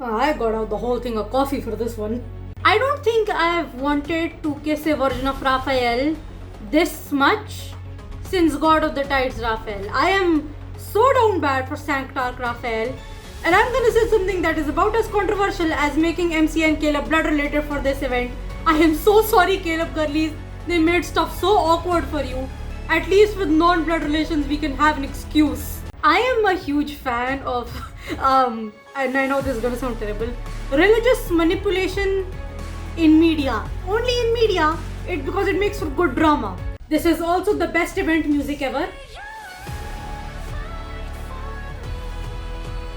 I got out the whole thing of coffee for this one. I don't think I've wanted to kiss a version of Raphael this much since God of the Tides Raphael. I am so down bad for Sanctarch Raphael, and I'm gonna say something that is about as controversial as making MC and Caleb blood related for this event. I am so sorry, Caleb Girlies. They made stuff so awkward for you. At least with non-blood relations, we can have an excuse. I am a huge fan of, and I know this is gonna sound terrible, religious manipulation in media. Only in media, because it makes for good drama. This is also the best event music ever.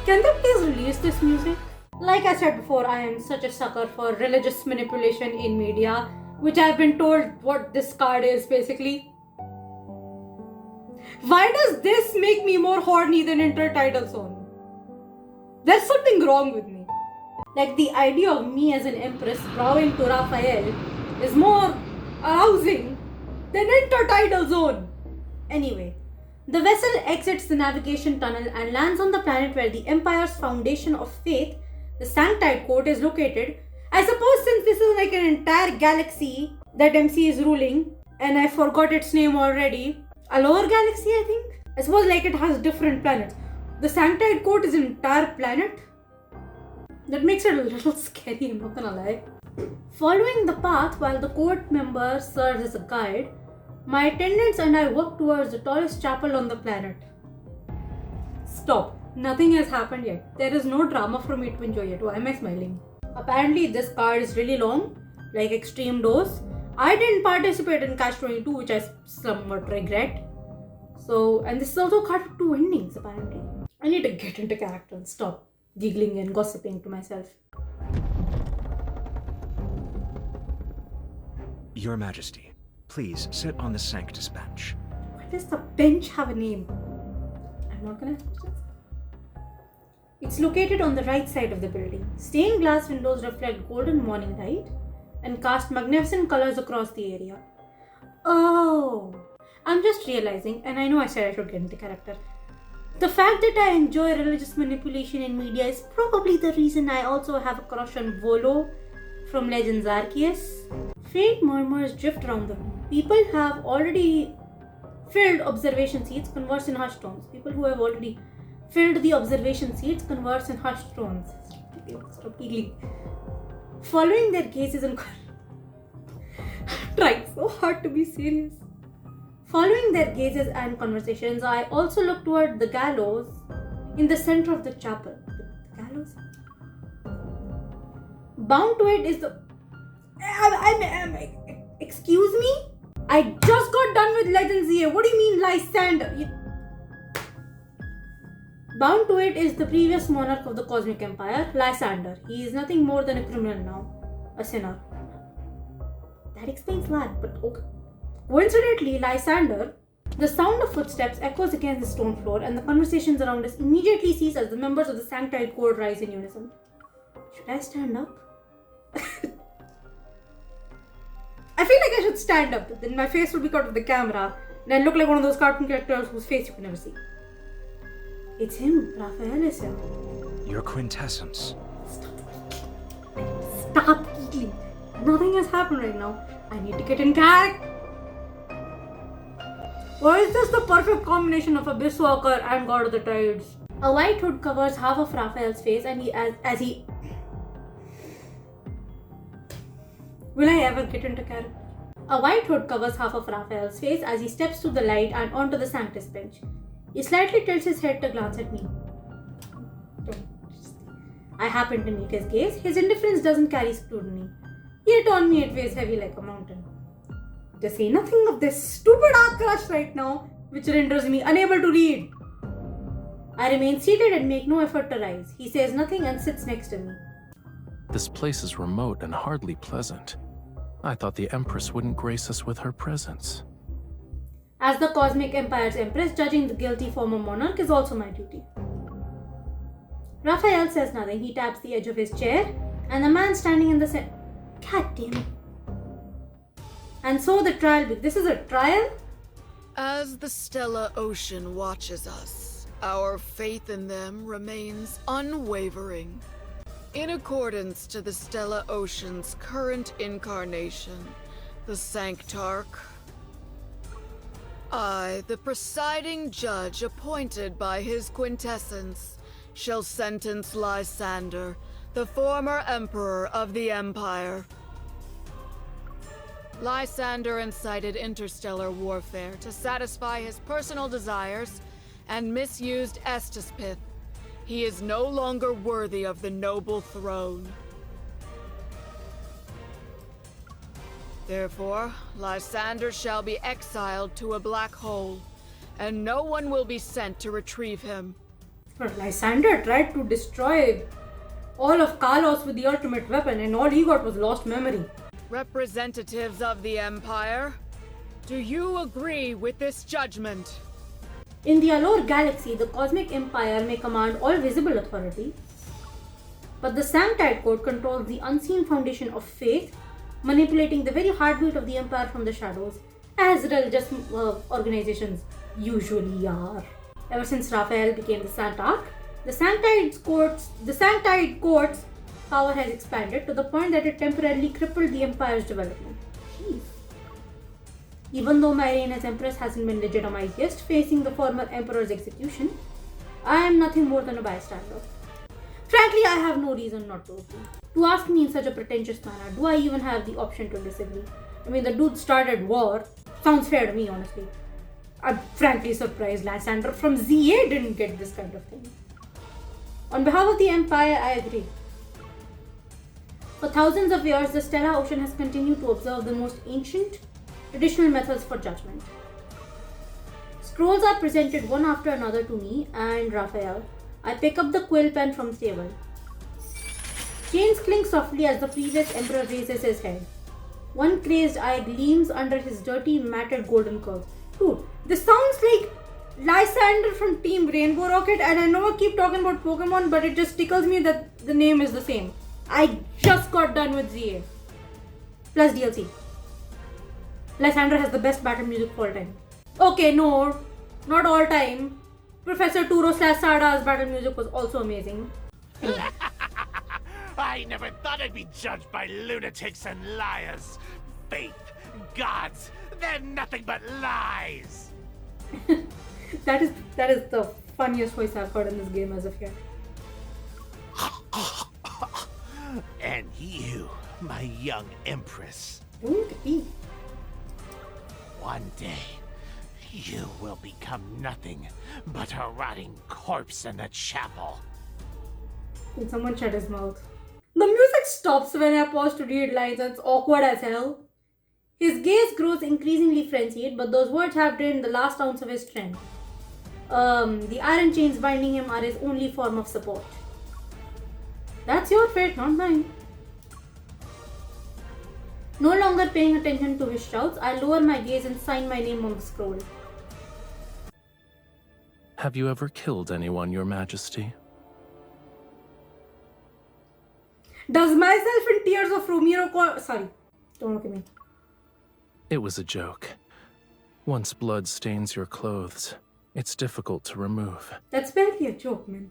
Can they please release this music? Like I said before, I am such a sucker for religious manipulation in media, which I've been told what this card is basically. Why does this make me more horny than Intertidal Zone? There's something wrong with me. Like the idea of me as an empress bowing to Raphael is more arousing than Intertidal Zone. Anyway, the vessel exits the navigation tunnel and lands on the planet where the Empire's foundation of faith, the Sanctide Court, is located. I suppose since this is like an entire galaxy that MC is ruling, and I forgot its name already, a lower galaxy, I think? I suppose like it has different planets. The Sanctide Court is an entire planet? That makes it a little scary, I'm not gonna lie. Following the path while the court member serves as a guide, my attendants and I walk towards the tallest chapel on the planet. Stop. Nothing has happened yet. There is no drama for me to enjoy yet. Why am I smiling? Apparently this card is really long, like extreme dose. I didn't participate in Catch 22, which I somewhat regret. So, and this is also a card with 2 endings apparently. I need to get into character and stop giggling and gossiping to myself. Your Majesty, please sit on the Sanctus bench. Why does the bench have a name? I'm not gonna ask questions. It's located on the right side of the building. Stained glass windows reflect golden morning light and cast magnificent colors across the area. Oh, I'm just realizing, and I know I said I should get into character. The fact that I enjoy religious manipulation in media is probably the reason I also have a crush on Volo from Legends Arceus. Faint murmurs drift around the room. People have already filled observation seats, converse in hushed tones. People who have already filled the observation seats, converse in hushed tones. Stop giggling. Following their gazes and trying so hard to be serious. Following their gazes and conversations, I also look toward the gallows in the center of the chapel. The gallows? Bound to it is the... Excuse me? I just got done with Legends EA. What do you mean Lysander? Bound to it is the previous monarch of the Cosmic Empire, Lysander. He is nothing more than a criminal now. A sinner. That explains that, but okay. Coincidentally, Lysander, the sound of footsteps echoes against the stone floor and the conversations around us immediately cease as the members of the Sanctide Court rise in unison. Should I stand up? I feel like I should stand up, but then my face will be caught with the camera and I look like one of those cartoon characters whose face you can never see. It's him, Rafayel I. Your quintessence. Stop giggling. Nothing has happened right now. I need to get in character. Or is this the perfect combination of Abyss Walker and God of the Tides? A white hood covers half of Raphael's face and as he... Will I ever get into character? A white hood covers half of Raphael's face as he steps through the light and onto the Sanctus bench. He slightly tilts his head to glance at me. I happen to meet his gaze. His indifference doesn't carry scrutiny. Yet on me it weighs heavy like a mountain. To say nothing of this stupid art crush right now, which renders me unable to read. I remain seated and make no effort to rise. He says nothing and sits next to me. This place is remote and hardly pleasant. I thought the Empress wouldn't grace us with her presence. As the Cosmic Empire's Empress, judging the guilty former monarch is also my duty. Raphael says nothing. He taps the edge of his chair, and the man standing in the center... God damn it. And so the trial... This is a trial? As the stellar ocean watches us, our faith in them remains unwavering. In accordance to the Stella Ocean's current incarnation, the Sanctarch, I, the presiding judge appointed by his quintessence, shall sentence Lysander, the former emperor of the Empire. Lysander incited interstellar warfare to satisfy his personal desires and misused Estispith. He is no longer worthy of the noble throne. Therefore, Lysander shall be exiled to a black hole, and no one will be sent to retrieve him. But Lysander tried to destroy all of Kalos with the ultimate weapon, and all he got was lost memory. Representatives of the Empire, do you agree with this judgment? In the Allure galaxy, the Cosmic Empire may command all visible authority, but the Sanctite Code controls the unseen foundation of faith, manipulating the very heartbeat of the Empire from the shadows, as religious organizations usually are. Ever since Raphael became the Sanctarch, the Sanctite Court's power has expanded to the point that it temporarily crippled the Empire's development. Jeez. Even though my reign as Empress hasn't been legitimized yet, facing the former Emperor's execution, I am nothing more than a bystander. Frankly, I have no reason not to agree. To ask me in such a pretentious manner, do I even have the option to disagree? I mean, the dude started war. Sounds fair to me, honestly. I'm frankly surprised Lysander from ZA didn't get this kind of thing. On behalf of the Empire, I agree. For thousands of years, the Stella Ocean has continued to observe the most ancient, traditional methods for judgment. Scrolls are presented one after another to me and Raphael. I pick up the quill pen from the table. Chains clink softly as the previous emperor raises his head. One crazed eye gleams under his dirty, matted golden curls. Dude, this sounds like Lysander from Team Rainbow Rocket, and I know I keep talking about Pokemon, but it just tickles me that the name is the same. I just got done with ZA. Plus DLC. Lysander has the best battle music of all time. Okay, no, not all time. Professor Turo/Sada's battle music was also amazing. I never thought I'd be judged by lunatics and liars. Faith, gods, they're nothing but lies. That is the funniest voice I've heard in this game as of yet. And you, my young empress, Don't be. one day you will become nothing but a rotting corpse in the chapel. Can someone shut his mouth? The music stops when I pause to read lines and it's awkward as hell. His gaze grows increasingly frenzied, but those words have drained the last ounce of his strength. The iron chains binding him are his only form of support. That's your fate, not mine. No longer paying attention to his shouts, I lower my gaze and sign my name on the scroll. Have you ever killed anyone, Your Majesty? Does myself in tears of Romero sorry, don't look at me. It was a joke. Once blood stains your clothes, it's difficult to remove. That's barely a joke, man.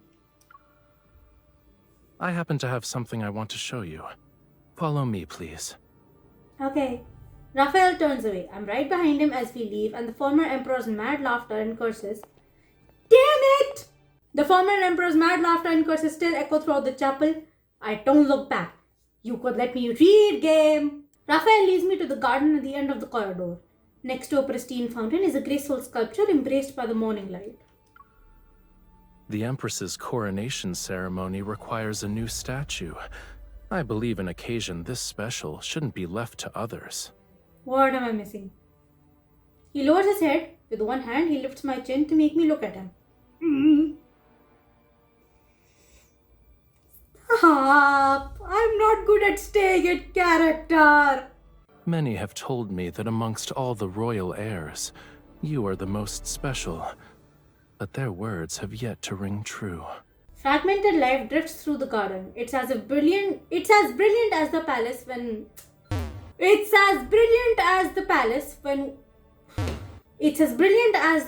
I happen to have something I want to show you. Follow me, please. Okay. Raphael turns away. I'm right behind him as we leave, and the former emperor's mad laughter and curses. Damn it! The former emperor's mad laughter and curses still echo throughout the chapel. I don't look back. You could let me read, game. Raphael leads me to the garden at the end of the corridor. Next to a pristine fountain is a graceful sculpture embraced by the morning light. The Empress's coronation ceremony requires a new statue. I believe an occasion this special shouldn't be left to others. What am I missing? He lowers his head. With one hand, he lifts my chin to make me look at him. Stop! I'm not good at staying in character. Many have told me that amongst all the royal heirs, you are the most special. But their words have yet to ring true. Fragmented life drifts through the garden. It's as brilliant as the palace when... It's as brilliant as the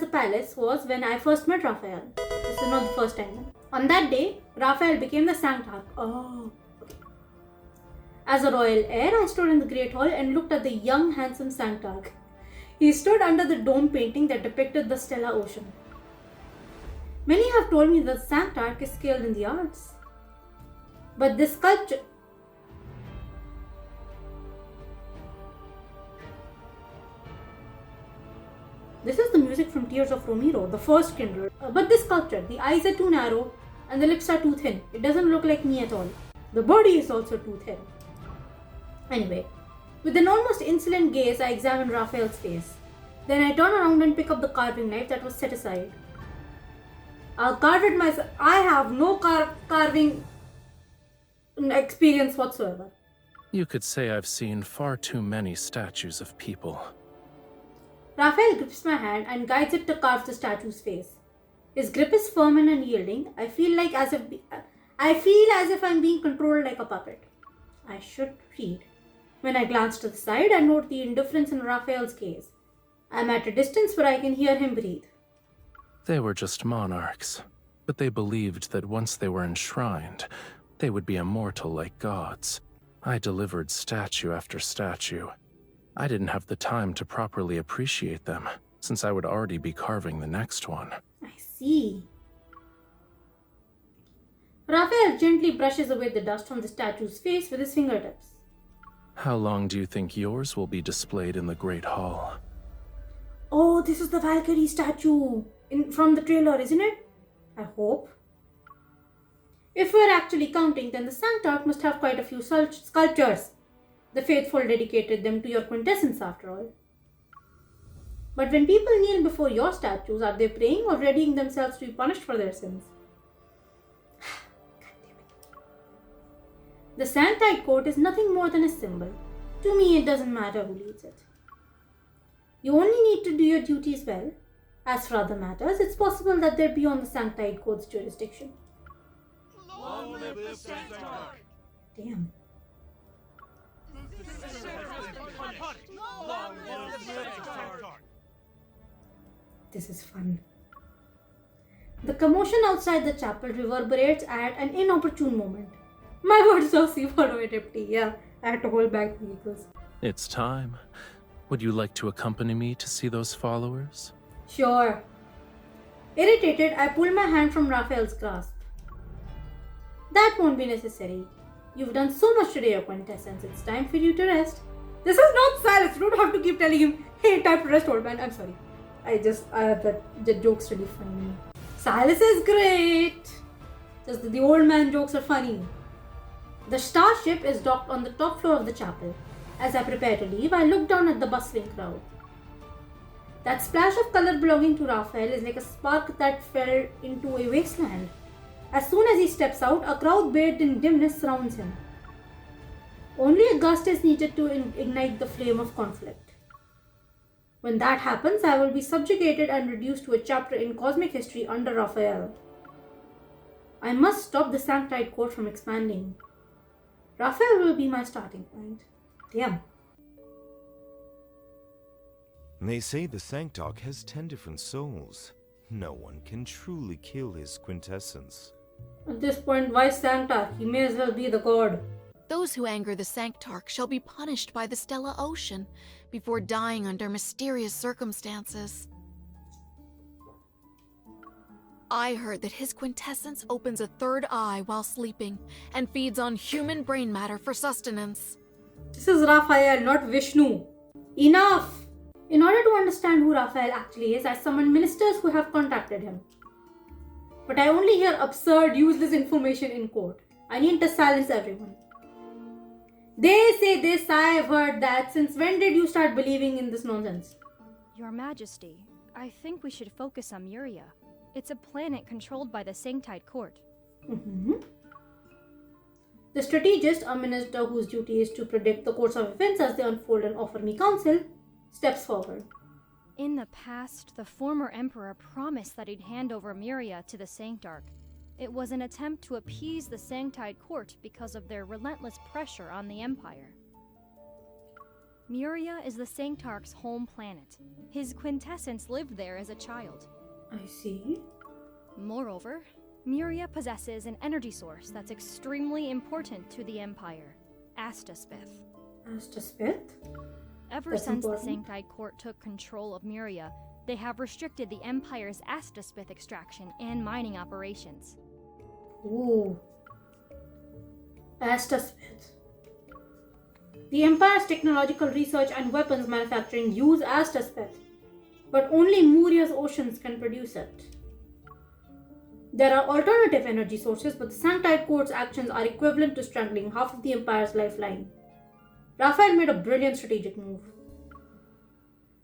palace was when I first met Raphael. This is not the first time. On that day, Raphael became the Sanctarch. Oh, As a royal heir, I stood in the Great Hall and looked at the young, handsome Sanctark. He stood under the dome painting that depicted the stellar ocean. Many have told me that Sanctark is skilled in the arts. But this sculpture... This is the music from Tears of Romero, the first Kindred. But this sculpture, the eyes are too narrow and the lips are too thin. It doesn't look like me at all. The body is also too thin. Anyway, with an almost insolent gaze, I examined Raphael's face. Then I turn around and pick up the carving knife that was set aside. I'll carve it myself. I have no carving experience whatsoever. You could say I've seen far too many statues of people. Raphael grips my hand and guides it to carve the statue's face. His grip is firm and unyielding. I feel as if I'm being controlled like a puppet. I should read. When I glance to the side, I note the indifference in Raphael's gaze. I'm at a distance where I can hear him breathe. They were just monarchs, but they believed that once they were enshrined, they would be immortal like gods. I delivered statue after statue. I didn't have the time to properly appreciate them, since I would already be carving the next one. I see. Raphael gently brushes away the dust from the statue's face with his fingertips. How long do you think yours will be displayed in the Great Hall? Oh, this is the Valkyrie statue from the trailer, isn't it? I hope. If we're actually counting, then the Sanctark must have quite a few sculptures. The faithful dedicated them to your quintessence, after all. But when people kneel before your statues, are they praying or readying themselves to be punished for their sins? The Sanctite court is nothing more than a symbol. To me, it doesn't matter who leads it. You only need to do your duties well. As for other matters, it's possible that they're beyond the Sanctite court's jurisdiction. Long live the Sanctark! Damn. This is fun. The commotion outside the chapel reverberates at an inopportune moment. My words are empty. Yeah, I had to hold back the giggles. It's time. Would you like to accompany me to see those followers? Sure. Irritated, I pull my hand from Raphael's grasp. That won't be necessary. You've done so much today, your quintessence. It's time for you to rest. This is not Silas. You don't have to keep telling him, hey, time to rest, old man. I'm sorry. The joke's really funny. Silas is great. Just the old man jokes are funny. The starship is docked on the top floor of the chapel. As I prepare to leave, I look down at the bustling crowd. That splash of color belonging to Raphael is like a spark that fell into a wasteland. As soon as he steps out, a crowd bathed in dimness surrounds him. Only a gust is needed to ignite the flame of conflict. When that happens, I will be subjugated and reduced to a chapter in cosmic history under Raphael. I must stop the Sanctite court from expanding. Raphael will be my starting point. Damn. They say the Sanctark has 10 different souls. No one can truly kill his quintessence. At this point, why Sanctark? He may as well be the god. Those who anger the Sanctark shall be punished by the stellar ocean before dying under mysterious circumstances. I heard that his quintessence opens a third eye while sleeping and feeds on human brain matter for sustenance. This is Raphael, not Vishnu. Enough! In order to understand who Raphael actually is, I summoned ministers who have contacted him. But I only hear absurd, useless information in court. I need to silence everyone. They say this, I've heard that. Since when did you start believing in this nonsense? Your Majesty, I think we should focus on Muria. It's a planet controlled by the Sanctite court. The strategist, a minister whose duty is to predict the course of events as they unfold and offer me counsel, steps forward. In the past, the former emperor promised that he'd hand over Muria to the Sanctark. It was an attempt to appease the Sanctite court because of their relentless pressure on the empire. Muria is the Sanctark's home planet. His quintessence lived there as a child. I see. Moreover, Muria possesses an energy source that's extremely important to the empire. Astaspith. Astaspith? Ever That's since important. the Sanctide Court took control of Myria, they have restricted the Empire's Astaspith extraction and mining operations. Ooh. Astaspith. The Empire's technological research and weapons manufacturing use Astaspith, but only Muria's oceans can produce it. There are alternative energy sources, but the Sanctide Court's actions are equivalent to strangling half of the Empire's lifeline. Raphael made a brilliant strategic move.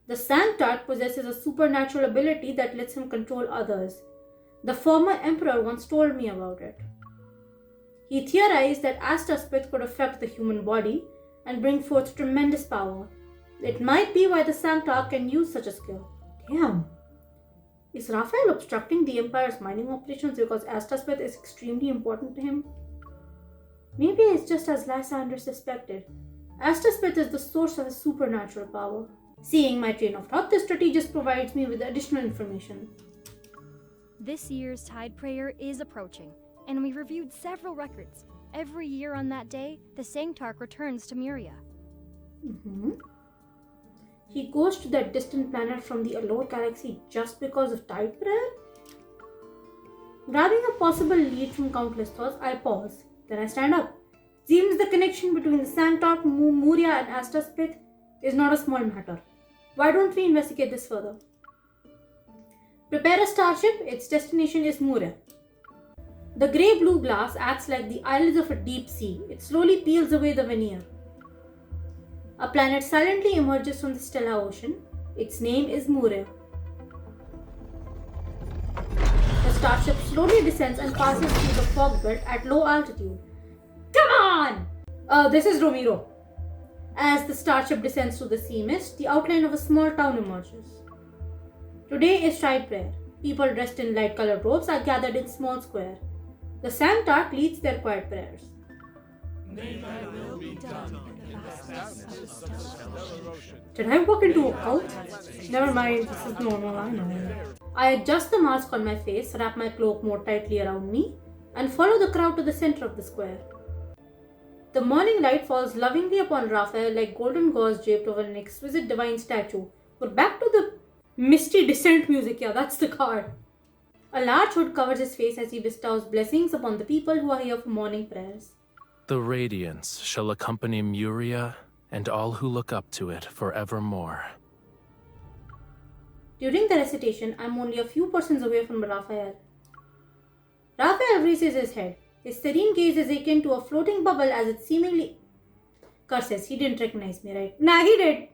The Sanctard possesses a supernatural ability that lets him control others. The former emperor once told me about it. He theorized that Astaspith could affect the human body and bring forth tremendous power. It might be why the Sanctard can use such a skill. Damn. Is Raphael obstructing the Empire's mining operations because Astaspith is extremely important to him? Maybe it's just as Lysander suspected. Astaspith is the source of his supernatural power. Seeing my train of thought, this strategist provides me with additional information. This year's Tide Prayer is approaching, and we reviewed several records. Every year on that day, the Sanctarch returns to Myria. He goes to that distant planet from the Allure galaxy just because of Tide Prayer? Grabbing a possible lead from countless thoughts, I pause. Then I stand up. Seems the connection between the Sanctarch, Muria and Astaspith is not a small matter. Why don't we investigate this further? Prepare a starship. Its destination is Muria. The grey-blue glass acts like the eyelids of a deep sea. It slowly peels away the veneer. A planet silently emerges from the stellar ocean. Its name is Muria. The starship slowly descends and passes through the fog belt at low altitude. Come on! This is Romero. As the starship descends through the sea mist, the outline of a small town emerges. Today is Tide Prayer. People dressed in light-colored robes are gathered in small square. The Sanctarch leads their quiet prayers. Did I walk into a cult? Never mind, this is normal, I know. I adjust the mask on my face, wrap my cloak more tightly around me, and follow the crowd to the center of the square. The morning light falls lovingly upon Raphael like golden gauze draped over an exquisite divine statue. But back to the misty descent music, yeah, that's the card. A large hood covers his face as he bestows blessings upon the people who are here for morning prayers. The radiance shall accompany Myria and all who look up to it forevermore. During the recitation, I'm only a few persons away from Raphael. Raphael raises his head. His serene gaze is akin to a floating bubble as it seemingly... Curses, he didn't recognize me, right? Nah, he did.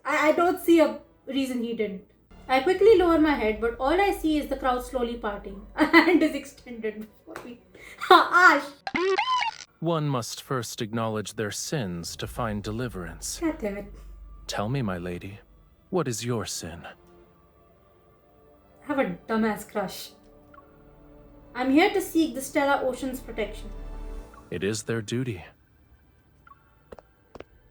I don't see a reason he didn't. I quickly lower my head, but all I see is the crowd slowly parting. A hand is extended before me. Ash! One must first acknowledge their sins to find deliverance. God damn it. Tell me, my lady, what is your sin? I have a dumbass crush. I'm here to seek the stellar ocean's protection. It is their duty.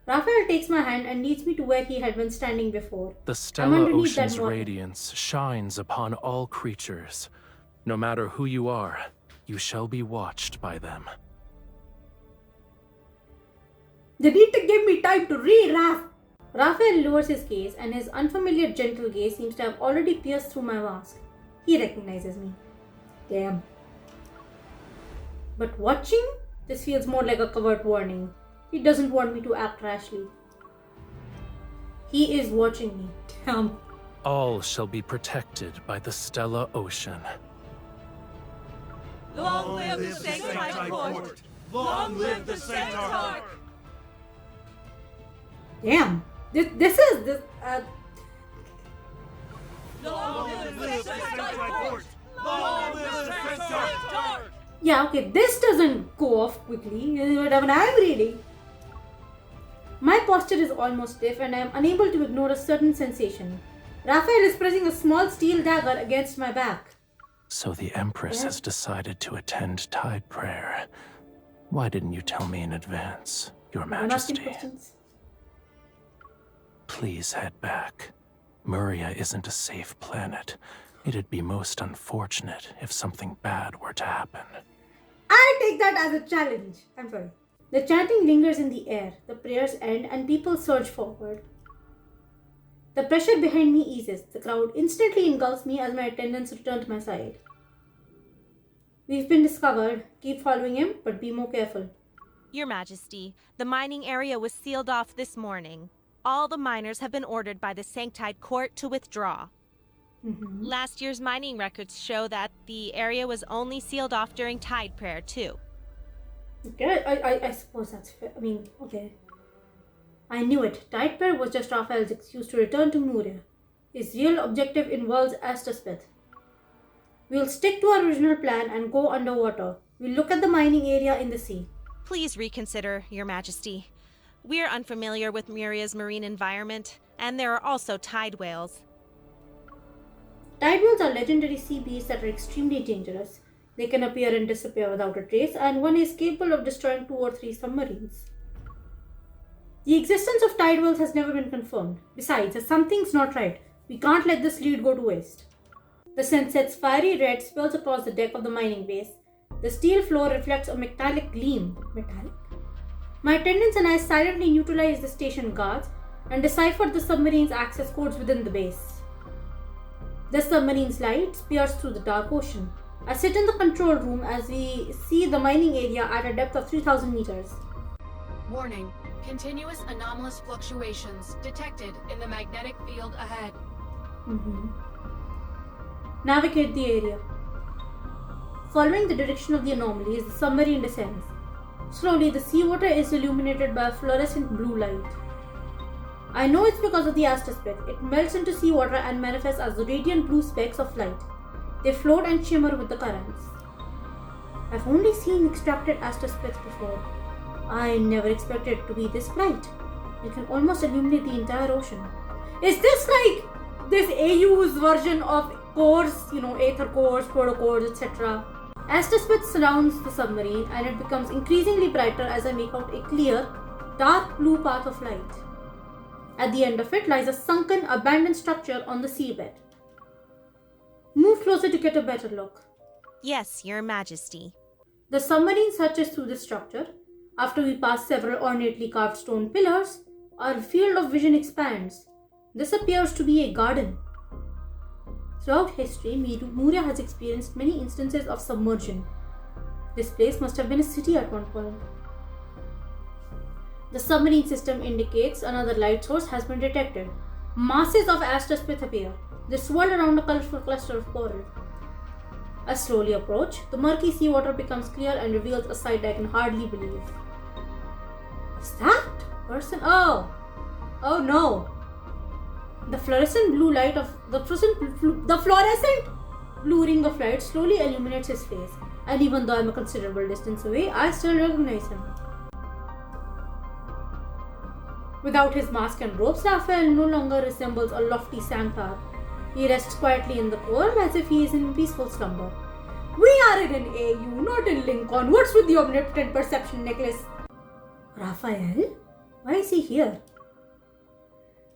Raphael takes my hand and leads me to where he had been standing before. The stellar underneath that ocean's water. radiance shines upon all creatures. No matter who you are, you shall be watched by them. They need to give me time to read, Raph. Raphael lowers his gaze, and his unfamiliar gentle gaze seems to have already pierced through my mask. He recognizes me. Damn. But watching? This feels more like a covert warning. He doesn't want me to act rashly. He is watching me. Damn. All shall be protected by the stellar ocean. Long live the Sanctide Court! Long live the Sanctarch! Damn. This. Long live the Sanctide Court! Long live the Sanctarch! Yeah, okay, this doesn't go off quickly when I'm reading. My posture is almost stiff and I am unable to ignore a certain sensation. Raphael is pressing a small steel dagger against my back. So the Empress has decided to attend Tide Prayer. Why didn't you tell me in advance, Your I'm asking Majesty? questions. Please head back. Myria isn't a safe planet. It'd be most unfortunate if something bad were to happen. I take that as a challenge. I'm sorry. The chanting lingers in the air, the prayers end, and people surge forward. The pressure behind me eases. The crowd instantly engulfs me as my attendants return to my side. We've been discovered. Keep following him, but be more careful. Your Majesty, the mining area was sealed off this morning. All the miners have been ordered by the Sanctide Court to withdraw. Last year's mining records show that the area was only sealed off during Tide Prayer, too. Okay, I suppose that's fair. I mean, okay. I knew it. Tide Prayer was just Raphael's excuse to return to Muria. His real objective involves Astaspith. We'll stick to our original plan and go underwater. We'll look at the mining area in the sea. Please reconsider, Your Majesty. We're unfamiliar with Muria's marine environment, and there are also tide whales. Tide whales are legendary sea beasts that are extremely dangerous. They can appear and disappear without a trace, and one is capable of destroying 2 or 3 submarines. The existence of tide whales has never been confirmed. Besides, something's not right. We can't let this lead go to waste. The sunset's fiery red spills across the deck of the mining base. The steel floor reflects a metallic gleam. Metallic? My attendants and I silently neutralize the station guards and decipher the submarine's access codes within the base. The submarine's lights pierce through the dark ocean. I sit in the control room as we see the mining area at a depth of 3,000 meters. Warning. Continuous anomalous fluctuations detected in the magnetic field ahead. Navigate the area. Following the direction of the anomalies, the submarine descends. Slowly, the seawater is illuminated by a fluorescent blue light. I know it's because of the Astaspith. It melts into seawater and manifests as the radiant blue specks of light. They float and shimmer with the currents. I've only seen extracted Astaspith before. I never expected it to be this bright. It can almost illuminate the entire ocean. Is this like this AU's version of cores, aether cores, protocores, etc.? Astaspith surrounds the submarine and it becomes increasingly brighter as I make out a clear, dark blue path of light. At the end of it lies a sunken, abandoned structure on the seabed. Move closer to get a better look. Yes, Your Majesty. The submarine searches through the structure. After we pass several ornately carved stone pillars, our field of vision expands. This appears to be a garden. Throughout history, Muria has experienced many instances of submersion. This place must have been a city at one point. The submarine system indicates another light source has been detected. Masses of Astaspith appear. They swirl around a colorful cluster of coral. I slowly approach. The murky seawater becomes clear and reveals a sight I can hardly believe. Is that person? Oh no! The fluorescent blue light of the fluorescent blue ring of light slowly illuminates his face, and even though I'm a considerable distance away, I still recognize him. Without his mask and robes, Raphael no longer resembles a lofty sanctar. He rests quietly in the core as if he is in peaceful slumber. We are in an AU, not in Lincoln. What's with the omnipotent perception necklace? Raphael? Why is he here?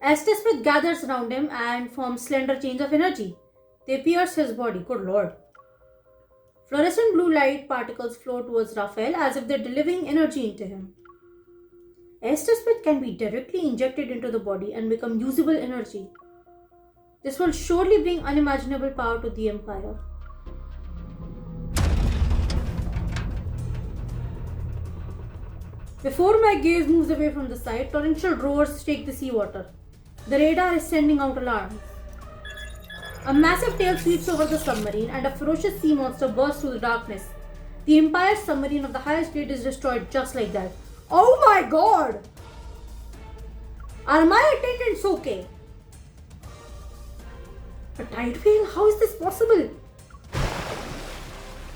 Astaspith gathers around him and forms slender chains of energy. They pierce his body. Good lord. Fluorescent blue light particles flow towards Raphael as if they're delivering energy into him. Astaspith can be directly injected into the body and become usable energy. This will surely bring unimaginable power to the Empire. Before my gaze moves away from the sight, torrential roars shake the seawater. The radar is sending out alarms. A massive tail sweeps over the submarine and a ferocious sea monster bursts through the darkness. The Empire's submarine of the highest grade is destroyed just like that. Oh my god! Are my attendants okay? A tide whale? How is this possible?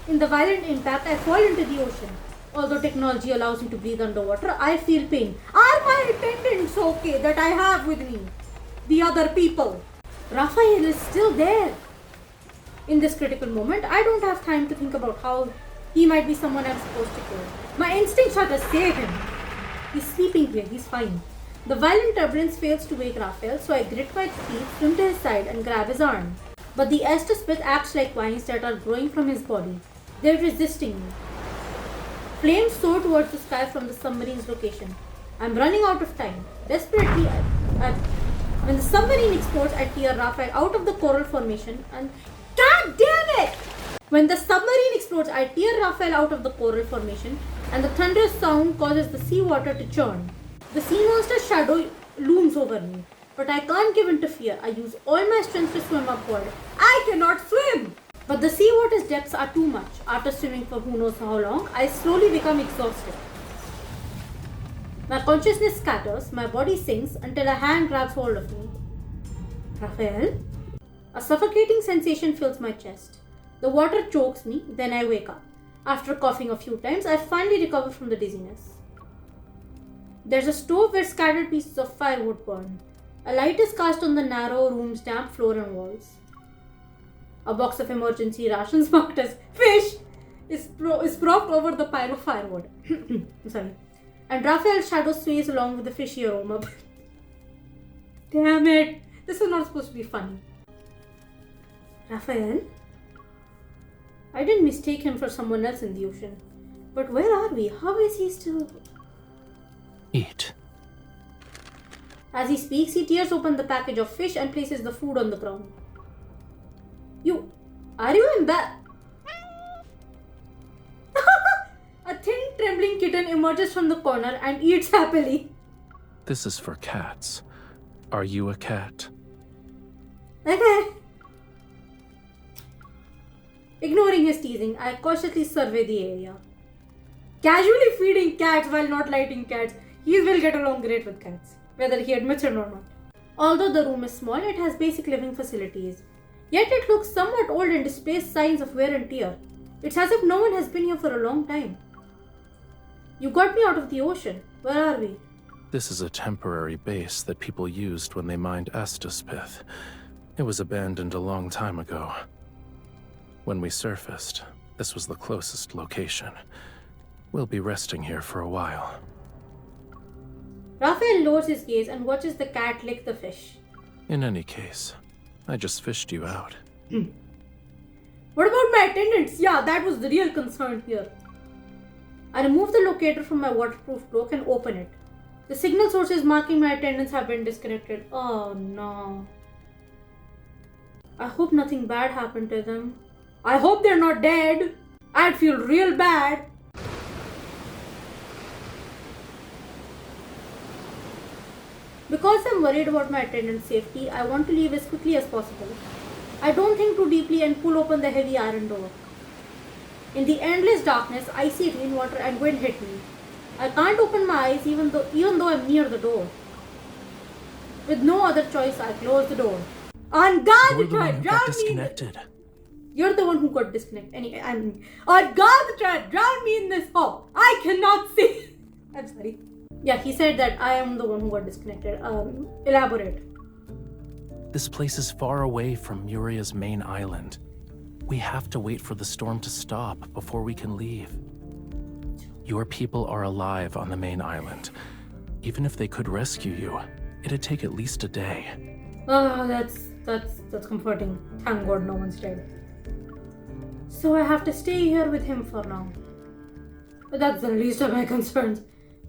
In the violent impact, I fall into the ocean. Although technology allows me to breathe underwater, I feel pain. Are my attendants okay that I have with me? The other people. Raphael is still there. In this critical moment, I don't have time to think about how he might be someone I'm supposed to kill. My instincts are to save him. He's sleeping here, he's fine. The violent turbulence fails to wake Raphael, so I grit my teeth, swim to his side and grab his arm. But the Astaspith acts like vines that are growing from his body. They're resisting me. Flames soar towards the sky from the submarine's location. I'm running out of time. Desperately, when the submarine explodes, I tear Rafayel out of the coral formation and... God damn it! When the submarine explodes, I tear Rafayel out of the coral formation and the thunderous sound causes the seawater to churn. The sea monster's shadow looms over me, but I can't give in to fear. I use all my strength to swim upward. I cannot swim! But the seawater's depths are too much. After swimming for who knows how long, I slowly become exhausted. My consciousness scatters, my body sinks until a hand grabs hold of me. Rafayel? A suffocating sensation fills my chest. The water chokes me, then I wake up. After coughing a few times, I finally recover from the dizziness. There's a stove where scattered pieces of firewood burn. A light is cast on the narrow room's damp floor and walls. A box of emergency rations marked as fish is propped over the pile of firewood. Sorry. And Rafayel's shadow sways along with the fishy aroma. Damn it! This was not supposed to be funny. Rafayel? I didn't mistake him for someone else in the ocean. But where are we? How is he still... Eat. As he speaks, he tears open the package of fish and places the food on the ground. Are you in bed? A thin, trembling kitten emerges from the corner and eats happily. This is for cats. Are you a cat? Okay. Ignoring his teasing, I cautiously survey the area. Casually feeding cats while not lighting cats. He will get along great with cats, whether he admits it or not. Although the room is small, it has basic living facilities. Yet it looks somewhat old and displays signs of wear and tear. It's as if no one has been here for a long time. You got me out of the ocean. Where are we? This is a temporary base that people used when they mined Estaspith. It was abandoned a long time ago. When we surfaced, this was the closest location. We'll be resting here for a while. Rafayel lowers his gaze and watches the cat lick the fish. In any case, I just fished you out. What about my attendants? Yeah, that was the real concern here. I remove the locator from my waterproof cloak and open it. The signal sources marking my attendants have been disconnected. Oh no. I hope nothing bad happened to them. I hope they're not dead. I'd feel real bad. Because I'm worried about my attendant's safety, I want to leave as quickly as possible. I don't think too deeply and pull open the heavy iron door. In the endless darkness, icy rainwater and wind hit me. I can't open my eyes even though I'm near the door. With no other choice, I close the door. On God, You're the one who got disconnected. You're the one who got disconnected. On God, try to drown me in this hole. I cannot see. I'm sorry. Yeah, he said that I am the one who got disconnected. Elaborate. This place is far away from Muria's main island. We have to wait for the storm to stop before we can leave. Your people are alive on the main island. Even if they could rescue you, it'd take at least a day. Oh, that's comforting. Thank God no one's dead. So I have to stay here with him for now. But that's the least of my concerns.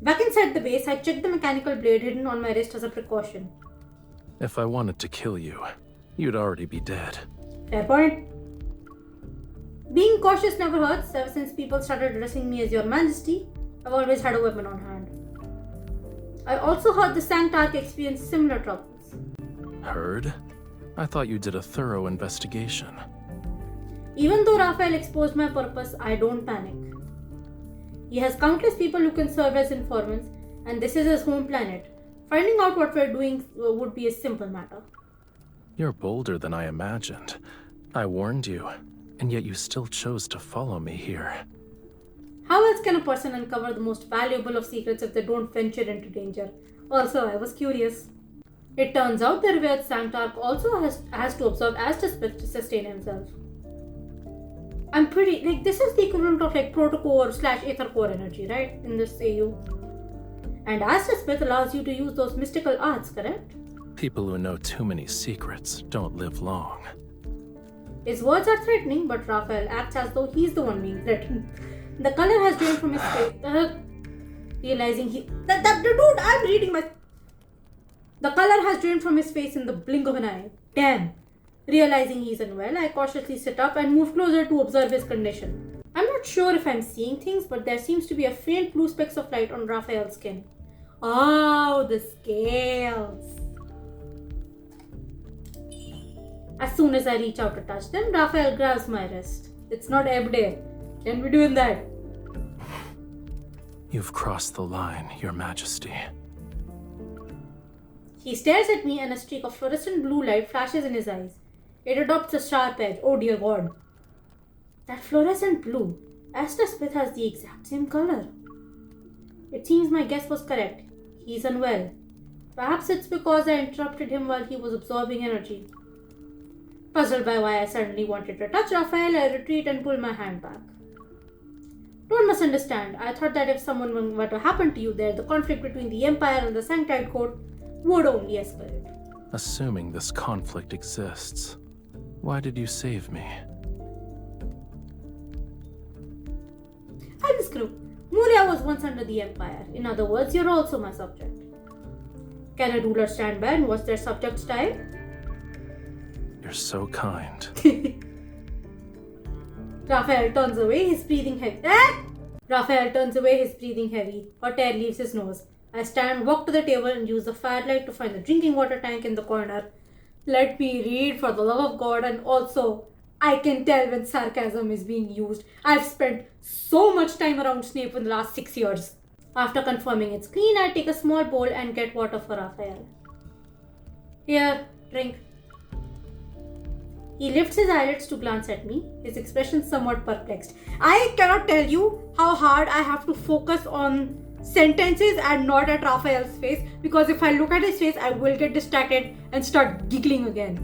Back inside the base, I checked the mechanical blade hidden on my wrist as a precaution. If I wanted to kill you, you'd already be dead. Fair point. Being cautious never hurts. Ever since people started addressing me as Your Majesty, I've always had a weapon on hand. I also heard the Sanctarch experienced similar troubles. Heard? I thought you did a thorough investigation. Even though Rafayel exposed my purpose, I don't panic. He has countless people who can serve as informants, and this is his home planet. Finding out what we're doing would be a simple matter. You're bolder than I imagined. I warned you, and yet you still chose to follow me here. How else can a person uncover the most valuable of secrets if they don't venture into danger? Also, I was curious. It turns out the revered Sanctarch also has to absorb Estaspith to sustain himself. I'm pretty... this is the equivalent of protocore/aether core energy, right? In this AU. And Estaspith allows you to use those mystical arts, correct? People who know too many secrets don't live long. His words are threatening, but Rafayel acts as though he's the one being threatened. The color has drained from his face. Realizing dude, I'm reading my. The color has drained from his face in the blink of an eye. Damn. Realizing he's unwell, I cautiously sit up and move closer to observe his condition. I'm not sure if I'm seeing things, but there seems to be a faint blue specks of light on Rafayel's skin. Oh, the scales. As soon as I reach out to touch them, Rafayel grabs my wrist. It's not Ebday. Can't be doing that. You've crossed the line, Your Majesty. He stares at me and a streak of fluorescent blue light flashes in his eyes. It adopts a sharp edge. Oh dear God. That fluorescent blue. Smith has the exact same color. It seems my guess was correct. He's unwell. Perhaps it's because I interrupted him while he was absorbing energy. Puzzled by why I suddenly wanted to touch Rafayel, I retreat and pull my hand back. Don't misunderstand. I thought that if someone were to happen to you there, the conflict between the Empire and the Sanctite Court would only escalate. Assuming this conflict exists, why did you save me? I'm screw. Muria was once under the Empire. In other words, you're also my subject. Can a ruler stand by and watch their subjects die? You're so kind. Rafayel turns away, his breathing heavy. Rafayel turns away, his breathing heavy. Hot air leaves his nose. I stand, walk to the table and use the firelight to find the drinking water tank in the corner. Let me read, for the love of God, and also, I can tell when sarcasm is being used. I've spent so much time around Snape in the last 6 years. After confirming it's clean, I take a small bowl and get water for Rafayel. Here, drink. He lifts his eyelids to glance at me, his expression somewhat perplexed. I cannot tell you how hard I have to focus on sentences and not at Rafayel's face, because if I look at his face, I will get distracted and start giggling again.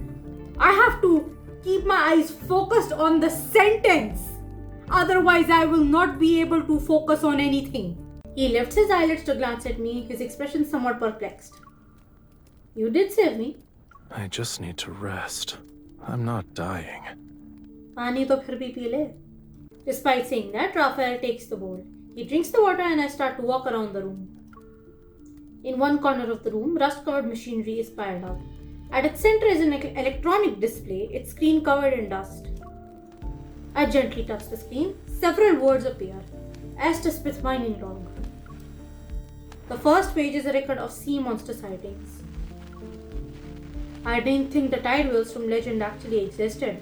I have to keep my eyes focused on the sentence. Otherwise, I will not be able to focus on anything. He lifts his eyelids to glance at me, his expression somewhat perplexed. You did save me. I just need to rest. I'm not dying. Pani to phir bhi pee le. Despite saying that, Rafayel takes the bowl. He drinks the water and I start to walk around the room. In one corner of the room, rust-covered machinery is piled up. At its center is an electronic display, its screen covered in dust. I gently touch the screen. Several words appear. Smith mining log. The first page is a record of sea monster sightings. I didn't think the tide whales from legend actually existed.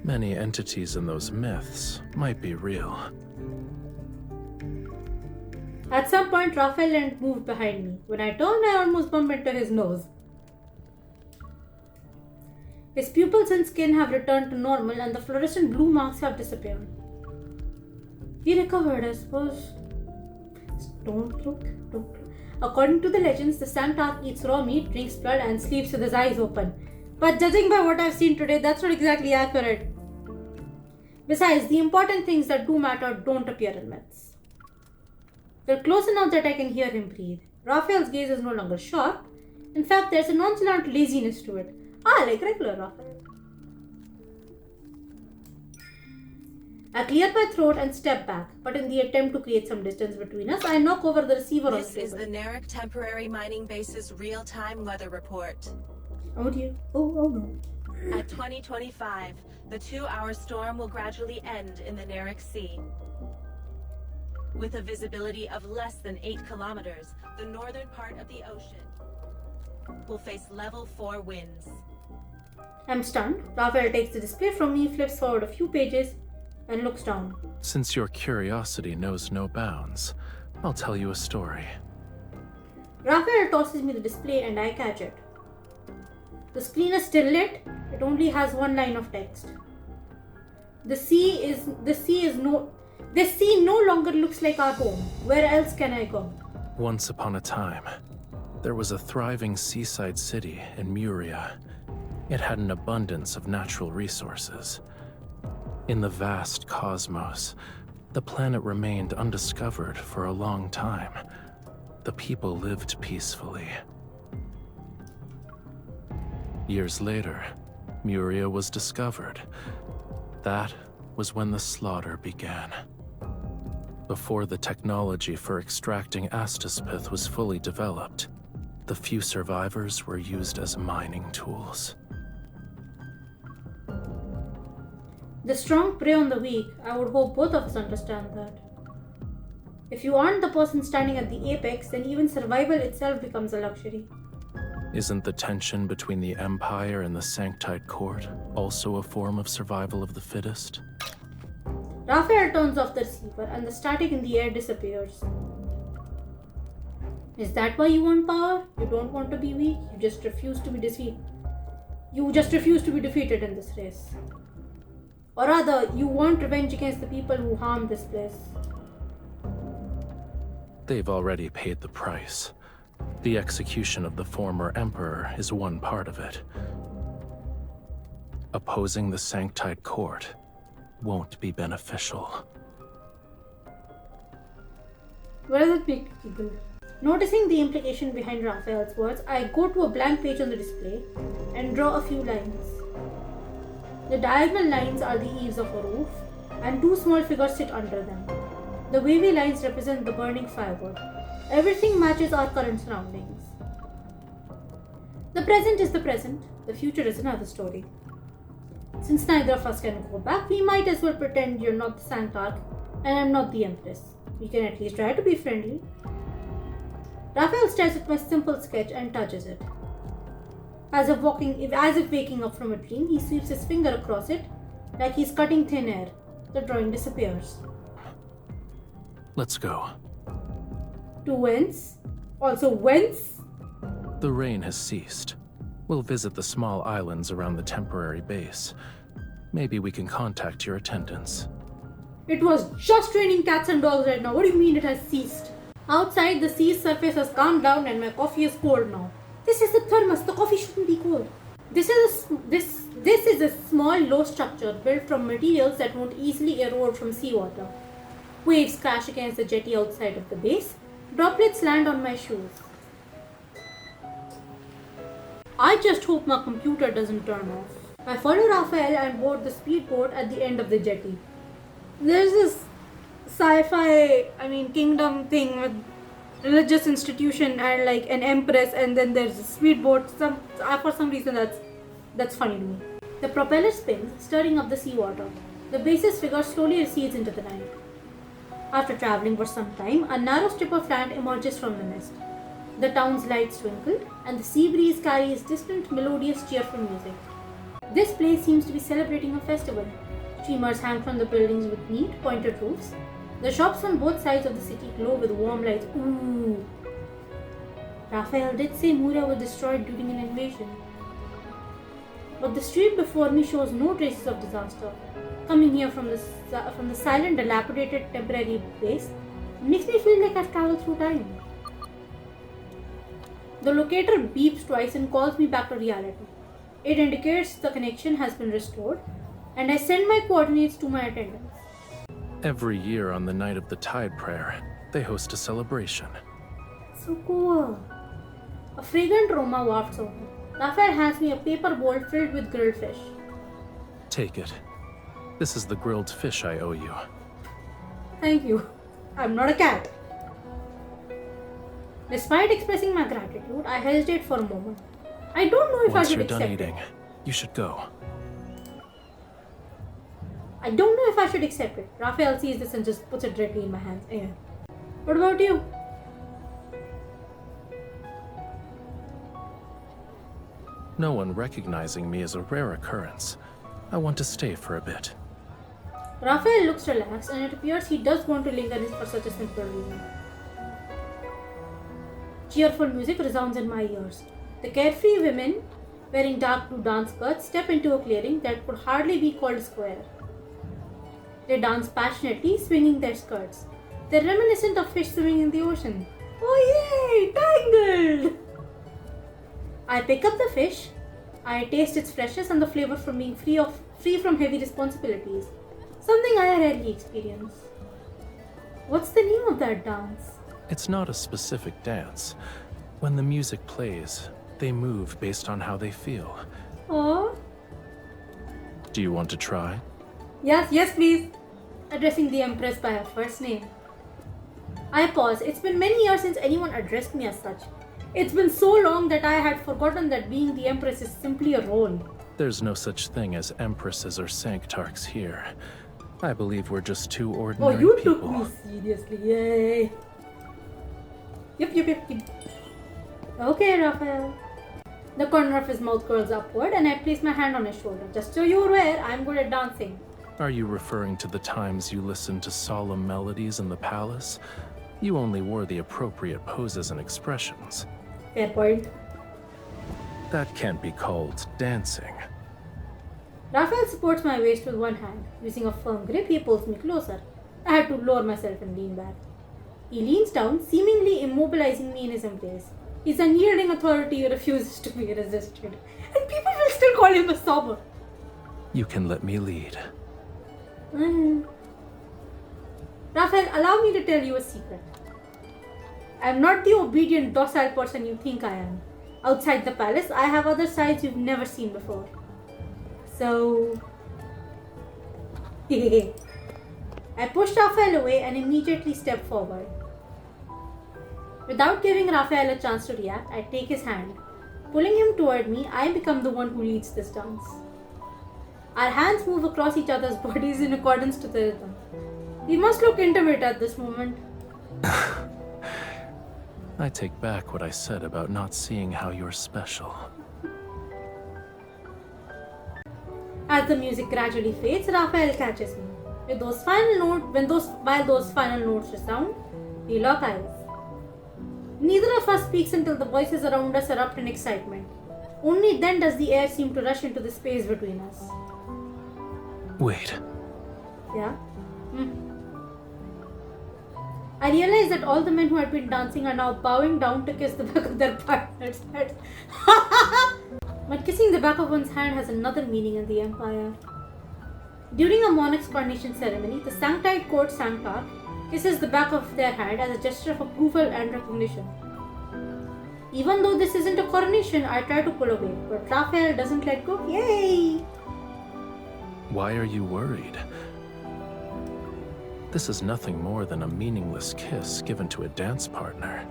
Many entities in those myths might be real. At some point, Rafayel moved behind me. When I turned, I almost bumped into his nose. His pupils and skin have returned to normal and the fluorescent blue marks have disappeared. He recovered, I suppose. Don't look. According to the legends, the Sanctarch eats raw meat, drinks blood, and sleeps with his eyes open. But judging by what I've seen today, that's not exactly accurate. Besides, the important things that do matter don't appear in myths. They're close enough that I can hear him breathe. Raphael's gaze is no longer sharp. In fact, there's a nonchalant laziness to it. Like regular Rafayel. I clear my throat and step back, but in the attempt to create some distance between us, I knock over the receiver on the table. This is the Narek Temporary Mining Base's real-time weather report. Oh dear. Oh no. At 2025, the 2-hour storm will gradually end in the Narek Sea. With a visibility of less than 8 kilometers, the northern part of the ocean will face level 4 winds. I'm stunned. Rafayel takes the display from me, flips forward a few pages, and looks down. Since your curiosity knows no bounds, I'll tell you a story. Rafayel tosses me the display and I catch it. The screen is still lit. It only has one line of text. This sea no longer looks like our home. Where else can I go? Once upon a time, there was a thriving seaside city in Muria. It had an abundance of natural resources. In the vast cosmos, the planet remained undiscovered for a long time. The people lived peacefully. Years later, Muria was discovered. That was when the slaughter began. Before the technology for extracting astaspith was fully developed, the few survivors were used as mining tools. The strong prey on the weak. I would hope both of us understand that. If you aren't the person standing at the apex, then even survival itself becomes a luxury. Isn't the tension between the Empire and the Sanctite Court also a form of survival of the fittest? Raphael turns off the receiver and the static in the air disappears. Is that why you want power? You don't want to be weak? You just refuse to be defeated. You just refuse to be defeated in this race. Or rather, you want revenge against the people who harmed this place. They've already paid the price. The execution of the former Emperor is one part of it. Opposing the Sanctite Court won't be beneficial. What does it make people? Noticing the implication behind Raphael's words, I go to a blank page on the display and draw a few lines. The diagonal lines are the eaves of a roof, and two small figures sit under them. The wavy lines represent the burning firewood. Everything matches our current surroundings. The present is the present, the future is another story. Since neither of us can go back, we might as well pretend you're not the Sanctarch and I'm not the Empress. We can at least try to be friendly. Raphael stares at my simple sketch and touches it. As if waking up from a dream, he sweeps his finger across it like he's cutting thin air. The drawing disappears. Let's go. To whence? Also whence? The rain has ceased. We'll visit the small islands around the temporary base. Maybe we can contact your attendants. It was just raining cats and dogs right now. What do you mean it has ceased? Outside, the sea's surface has calmed down and my coffee is cold now. This is the thermos. The coffee shouldn't be cold. This is a small, low structure built from materials that won't easily erode from seawater. Waves crash against the jetty outside of the base. Droplets land on my shoes. I just hope my computer doesn't turn off. I follow Raphael and board the speedboat at the end of the jetty. There's this sci-fi, kingdom thing with religious institution and like an empress, and then there's a speedboat. For some reason that's funny to me. The propeller spins, stirring up the seawater. The base's figure slowly recedes into the night. After traveling for some time, a narrow strip of land emerges from the mist. The town's lights twinkle, and the sea breeze carries distant, melodious, cheerful music. This place seems to be celebrating a festival. Streamers hang from the buildings with neat, pointed roofs. The shops on both sides of the city glow with warm lights. Ooh! Raphael did say Muria was destroyed during an invasion. But the street before me shows no traces of disaster. Coming here from the silent, dilapidated temporary base makes me feel like I've traveled through time. The locator beeps twice and calls me back to reality. It indicates the connection has been restored, and I send my coordinates to my attendants. Every year on the night of the Tide Prayer, they host a celebration. So cool. A fragrant aroma wafts over. Raphael hands me a paper bowl filled with grilled fish. Take it. This is the grilled fish I owe you. Thank you. I'm not a cat. Despite expressing my gratitude, I hesitate for a moment. I don't know if I should accept it. Once you're done eating, you should go. I don't know if I should accept it. Raphael sees this and just puts it directly in my hands. Yeah. What about you? No one recognizing me is a rare occurrence. I want to stay for a bit. Raphael looks relaxed, and it appears he does want to linger for such a simple reason. Cheerful music resounds in my ears. The carefree women, wearing dark blue dance skirts, step into a clearing that could hardly be called a square. They dance passionately, swinging their skirts. They're reminiscent of fish swimming in the ocean. Oh yay! Tangled! I pick up the fish. I taste its freshness and the flavor from being free from heavy responsibilities. Something I rarely experience. What's the name of that dance? It's not a specific dance. When the music plays, they move based on how they feel. Oh? Do you want to try? Yes, yes, please. Addressing the Empress by her first name. I pause. It's been many years since anyone addressed me as such. It's been so long that I had forgotten that being the Empress is simply a role. There's no such thing as empresses or sanctarchs here. I believe we're just two Oh, ordinary you people. took me seriously. Yay. Yep. Okay, Raphael. The corner of his mouth curls upward and I place my hand on his shoulder. Just so you're aware, I'm good at dancing. Are you referring to the times you listened to solemn melodies in the palace? You only wore the appropriate poses and expressions. Fair point. That can't be called dancing. Raphael supports my waist with one hand. Using a firm grip, he pulls me closer. I had to lower myself and lean back. He leans down, seemingly immobilizing me in his embrace. His unyielding authority refuses to be resisted. And people will still call him a sobber. You can let me lead. Raphael, allow me to tell you a secret. I am not the obedient, docile person you think I am. Outside the palace, I have other sides you've never seen before. So... I pushed Raphael away and immediately stepped forward. Without giving Raphael a chance to react, I take his hand. Pulling him toward me, I become the one who leads this dance. Our hands move across each other's bodies in accordance to the rhythm. We must look intimate at this moment. I take back what I said about not seeing how you're special. As the music gradually fades, Raphael catches me. While those final notes resound, we lock eyes. Neither of us speaks until the voices around us erupt in excitement. Only then does the air seem to rush into the space between us. Wait. Yeah? I realize that all the men who had been dancing are now bowing down to kiss the back of their partner's head. But kissing the back of one's hand has another meaning in the Empire. During a monarch's coronation ceremony, the sanctite court sanctarch kisses the back of their hand as a gesture of approval and recognition. Even though this isn't a coronation, I try to pull away, but Raphael doesn't let go. Yay! Why are you worried? This is nothing more than a meaningless kiss given to a dance partner.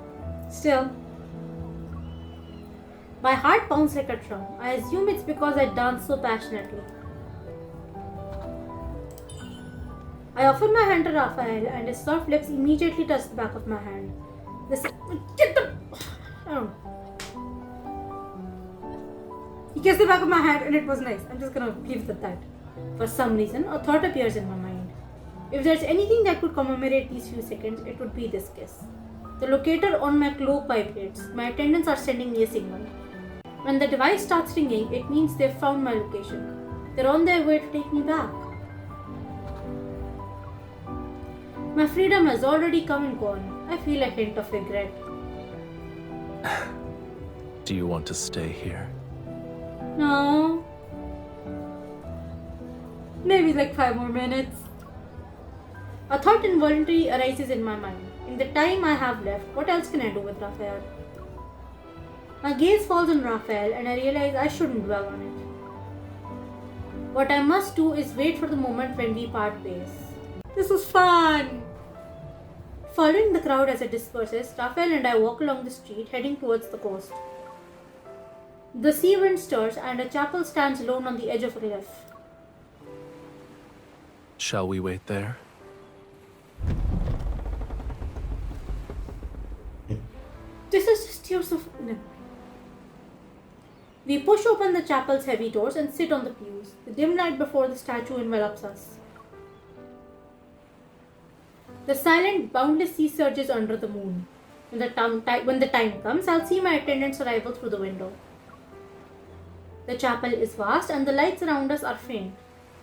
Still, my heart pounds like a drum. I assume it's because I dance so passionately. I offer my hand to Raphael and his soft lips immediately touch the back of my hand. He kissed the back of my hand and it was nice. I'm just gonna leave it at that. For some reason, a thought appears in my mind. If there's anything that could commemorate these few seconds, it would be this kiss. The locator on my cloak vibrates. My attendants are sending me a signal. When the device starts ringing, it means they've found my location. They're on their way to take me back. My freedom has already come and gone. I feel a hint of regret. Do you want to stay here? No. Maybe like 5 more minutes. A thought involuntarily arises in my mind. In the time I have left, what else can I do with Raphael? My gaze falls on Raphael and I realize I shouldn't dwell on it. What I must do is wait for the moment when we part ways. This was fun! Following the crowd as it disperses, Raphael and I walk along the street heading towards the coast. The sea wind stirs and a chapel stands alone on the edge of a cliff. Shall we wait there? This is just years of... No. We push open the chapel's heavy doors and sit on the pews. The dim light before the statue envelops us. The silent, boundless sea surges under the moon. When the time comes, I'll see my attendants' arrival through the window. The chapel is vast and the lights around us are faint.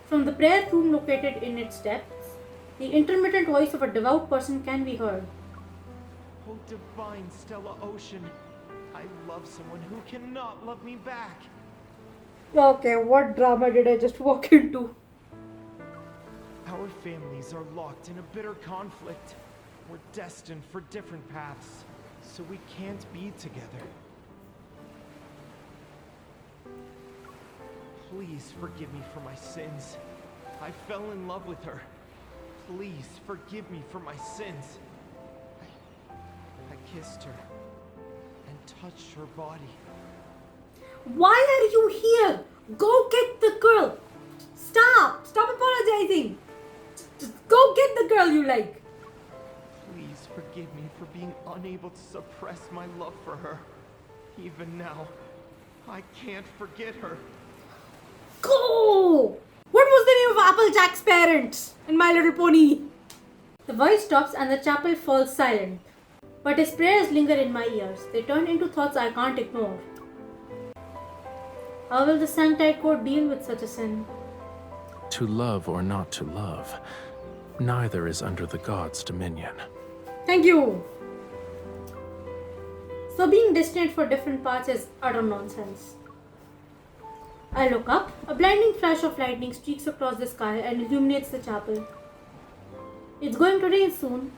From the prayer room located in its depths, the intermittent voice of a devout person can be heard. Oh, divine Stella Ocean, I love someone who cannot love me back. Okay, what drama did I just walk into? Our families are locked in a bitter conflict. We're destined for different paths, so we can't be together. Please forgive me for my sins. I fell in love with her. Please forgive me for my sins. I kissed her and touched her body. Why are you here? Go get the girl. Stop apologizing. Just go get the girl you like. Please forgive me for being unable to suppress my love for her. Even now, I can't forget her. Go! What was the name of Applejack's parents in My Little Pony? The voice stops and the chapel falls silent. But his prayers linger in my ears. They turn into thoughts I can't ignore. How will the Sanctite Court deal with such a sin? To love or not to love, neither is under the gods' dominion. Thank you! So being destined for different paths is utter nonsense. I look up. A blinding flash of lightning streaks across the sky and illuminates the chapel. It's going to rain soon.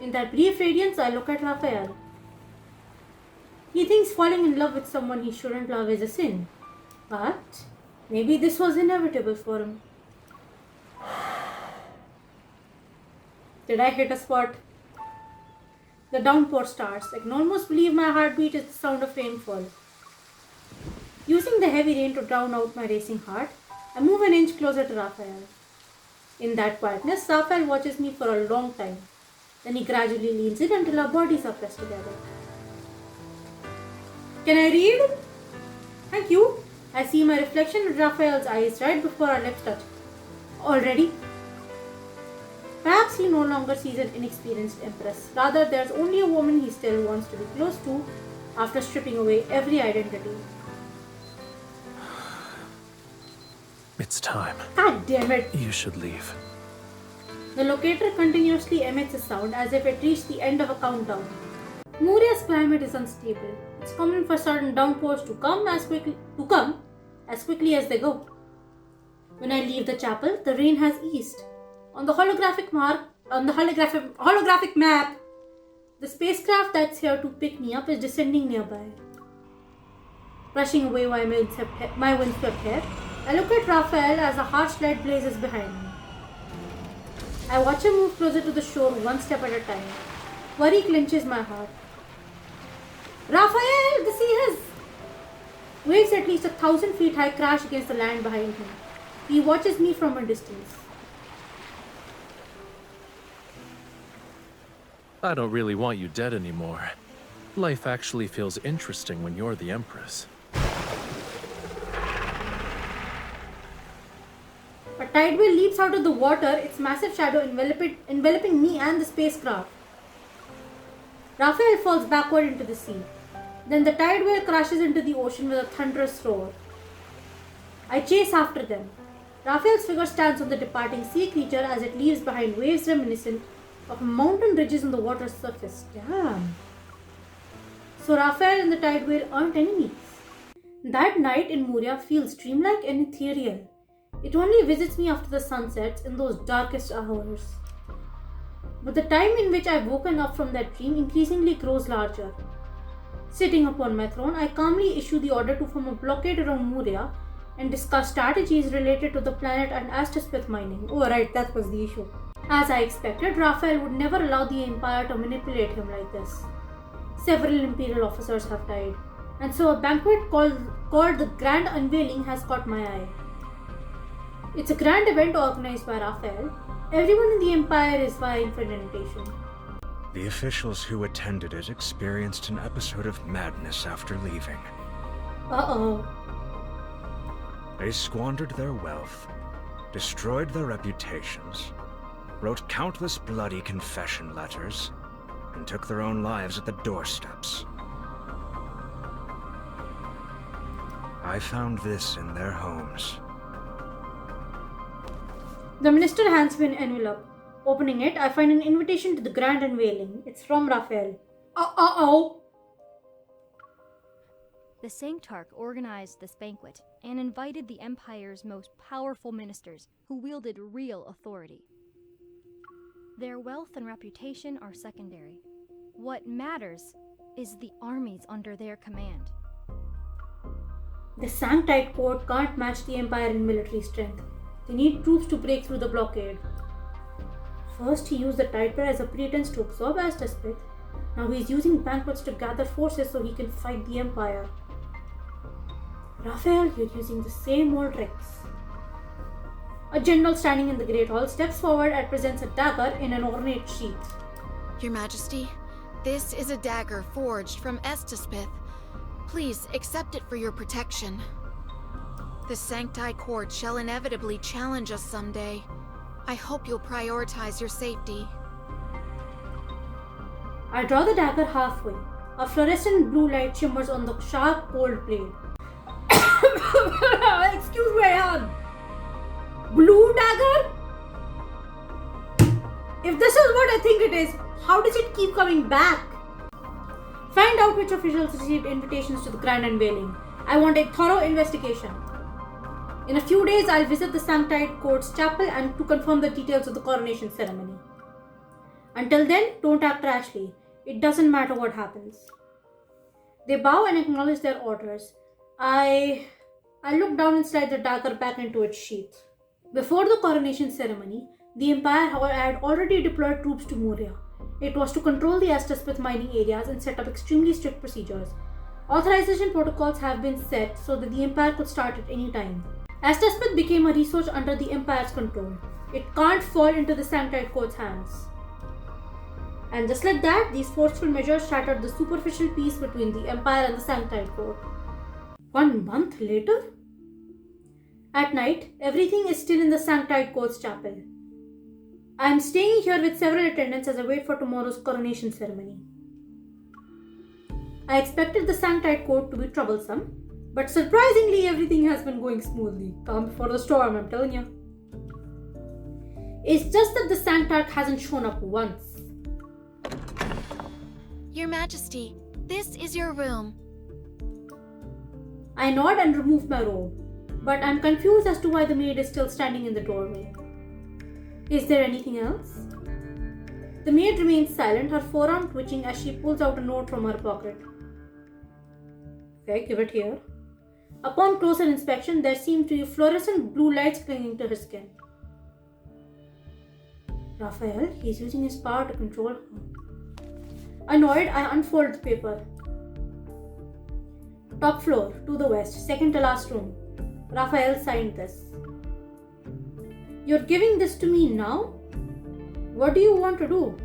In that brief radiance, I look at Raphael. He thinks falling in love with someone he shouldn't love is a sin. But maybe this was inevitable for him. Did I hit a spot? The downpour starts. I can almost believe my heartbeat is the sound of rainfall. Using the heavy rain to drown out my racing heart, I move an inch closer to Raphael. In that quietness, Raphael watches me for a long time. Then he gradually leans in until our bodies are pressed together. Can I read? Thank you. I see my reflection in Raphael's eyes right before our lips touch. Already? Perhaps he no longer sees an inexperienced empress. Rather, there's only a woman he still wants to be close to after stripping away every identity. It's time. God damn it. You should leave. The locator continuously emits a sound as if it reached the end of a countdown. Muria's climate is unstable. It's common for certain downpours to come as quickly as they go. When I leave the chapel, the rain has eased. On the holographic map, the spacecraft that's here to pick me up is descending nearby. Brushing away my windswept hair, I look at Raphael as a harsh light blazes behind me. I watch him move closer to the shore one step at a time. Worry clenches my heart. Raphael, the sea has... Waves at least 1,000 feet high crash against the land behind him. He watches me from a distance. I don't really want you dead anymore. Life actually feels interesting when you're the Empress. A tide wave leaps out of the water, its massive shadow enveloping me and the spacecraft. Raphael falls backward into the sea. Then the tide wave crashes into the ocean with a thunderous roar. I chase after them. Raphael's figure stands on the departing sea creature as it leaves behind waves reminiscent of mountain ridges on the water's surface. Damn. So Raphael and the tide whale aren't enemies. That night in Muria feels dreamlike and ethereal. It only visits me after the sun sets in those darkest hours. But the time in which I've woken up from that dream increasingly grows larger. Sitting upon my throne, I calmly issue the order to form a blockade around Muria and discuss strategies related to the planet and Astaspith mining. Oh right, that was the issue. As I expected, Raphael would never allow the Empire to manipulate him like this. Several Imperial officers have died, and so a banquet called the Grand Unveiling has caught my eye. It's a grand event organized by Raphael. Everyone in the Empire is vying for an invitation. The officials who attended it experienced an episode of madness after leaving. Uh-oh. They squandered their wealth, destroyed their reputations, wrote countless bloody confession letters, and took their own lives at the doorsteps. I found this in their homes. The minister hands me an envelope. Opening it, I find an invitation to the Grand Unveiling. It's from Raphael. Uh-oh! The Sanctarch organized this banquet and invited the Empire's most powerful ministers who wielded real authority. Their wealth and reputation are secondary. What matters is the armies under their command. The Sanctite Court can't match the Empire in military strength. They need troops to break through the blockade. First, he used the Tiger as a pretense to absorb Aztespeth. Now he's using banquets to gather forces so he can fight the Empire. Raphael, you're using the same old tricks. A general standing in the Great Hall steps forward and presents a dagger in an ornate sheath. Your Majesty, this is a dagger forged from Aztespeth. Please accept it for your protection. The Sancti Court shall inevitably challenge us someday. I hope you'll prioritize your safety. I draw the dagger halfway. A fluorescent blue light shimmers on the sharp, cold blade. Excuse me, Ayan. Blue dagger? If this is what I think it is, how does it keep coming back? Find out which officials received invitations to the grand unveiling. I want a thorough investigation. In a few days, I'll visit the Sanctite Court's chapel and to confirm the details of the coronation ceremony. Until then, don't act rashly. It doesn't matter what happens. They bow and acknowledge their orders. I look down and slide the dagger back into its sheath. Before the coronation ceremony, the Empire had already deployed troops to Moria. It was to control the Aztespeth mining areas and set up extremely strict procedures. Authorization protocols have been set so that the Empire could start at any time. Aztespeth became a resource under the Empire's control. It can't fall into the Sanctite Court's hands. And just like that, these forceful measures shattered the superficial peace between the Empire and the Sanctite Court. 1 month later? At night, everything is still in the Sanctite Court's chapel. I am staying here with several attendants as I wait for tomorrow's coronation ceremony. I expected the Sanctite Court to be troublesome, but surprisingly everything has been going smoothly. Calm before the storm, I'm telling you. It's just that the Sanctarch hasn't shown up once. Your Majesty, this is your room. I nod and remove my robe, but I'm confused as to why the maid is still standing in the doorway. Is there anything else? The maid remains silent, her forearm twitching as she pulls out a note from her pocket. Okay, give it here. Upon closer inspection, there seem to be fluorescent blue lights clinging to her skin. Raphael, he's using his power to control her. Annoyed, I unfold the paper. Top floor, to the west, second to last room. Raphael signed this. You're giving this to me now? What do you want to do?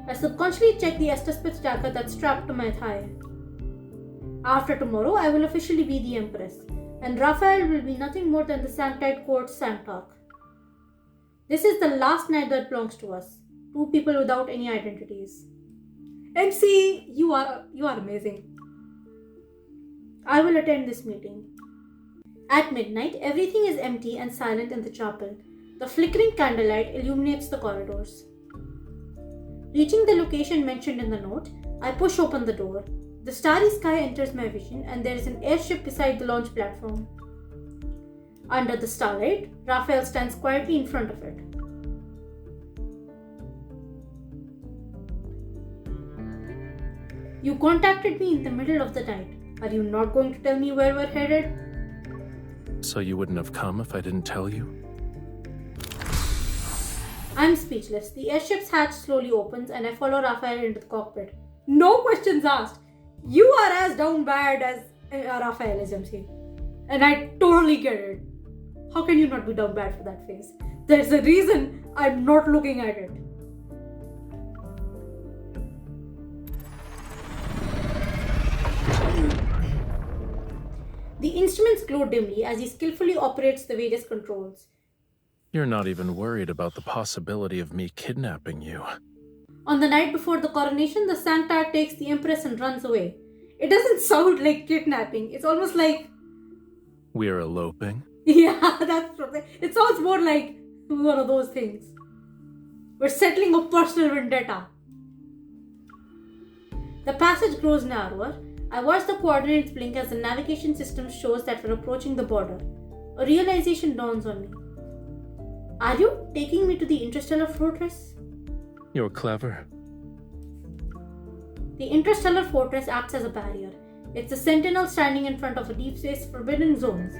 I subconsciously check the Aztespeth dagger that's strapped to my thigh. After tomorrow, I will officially be the Empress, and Raphael will be nothing more than the Sanctite Court's Sanctarch. This is the last night that belongs to us. 2 people without any identities. MC, you are amazing. I will attend this meeting. At midnight, everything is empty and silent in the chapel. The flickering candlelight illuminates the corridors. Reaching the location mentioned in the note, I push open the door. The starry sky enters my vision and there is an airship beside the launch platform. Under the starlight, Raphael stands quietly in front of it. You contacted me in the middle of the night. Are you not going to tell me where we're headed? So you wouldn't have come if I didn't tell you? I'm speechless. The airship's hatch slowly opens and I follow Raphael into the cockpit. No questions asked. You are as down bad as Raphael is, MC. And I totally get it. How can you not be down bad for that face? There's a reason I'm not looking at it. The instruments glow dimly as he skillfully operates the various controls. You're not even worried about the possibility of me kidnapping you. On the night before the coronation, the Sanctarch takes the Empress and runs away. It doesn't sound like kidnapping. It's almost like... We're eloping? Yeah, that's right. It sounds more like one of those things. We're settling a personal vendetta. The passage grows narrower. I watch the coordinates blink as the navigation system shows that we're approaching the border. A realization dawns on me. Are you taking me to the interstellar fortress? You're clever. The interstellar fortress acts as a barrier. It's a sentinel standing in front of the Deepspace forbidden zones.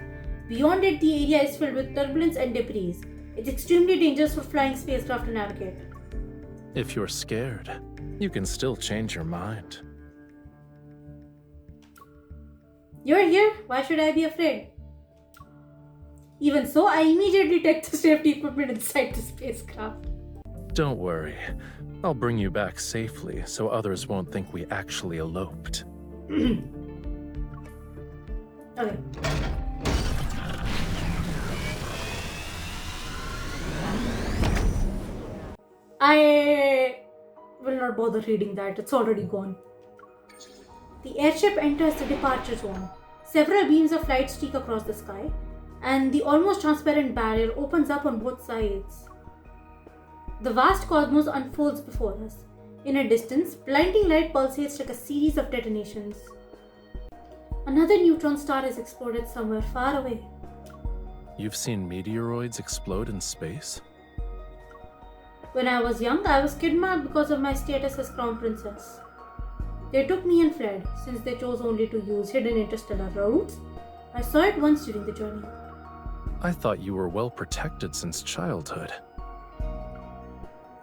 Beyond it, the area is filled with turbulence and debris. It's extremely dangerous for flying spacecraft to navigate. If you're scared, you can still change your mind. You're here, why should I be afraid? Even so, I immediately take the safety equipment inside the spacecraft. Don't worry. I'll bring you back safely so others won't think we actually eloped. Okay. I will not bother reading that, it's already gone. The airship enters the departure zone. Several beams of light streak across the sky, and the almost transparent barrier opens up on both sides. The vast cosmos unfolds before us. In a distance, blinding light pulsates like a series of detonations. Another neutron star is exploded somewhere far away. You've seen meteoroids explode in space? When I was young, I was kidnapped because of my status as crown princess. They took me and fled, since they chose only to use hidden interstellar routes. I saw it once during the journey. I thought you were well protected since childhood.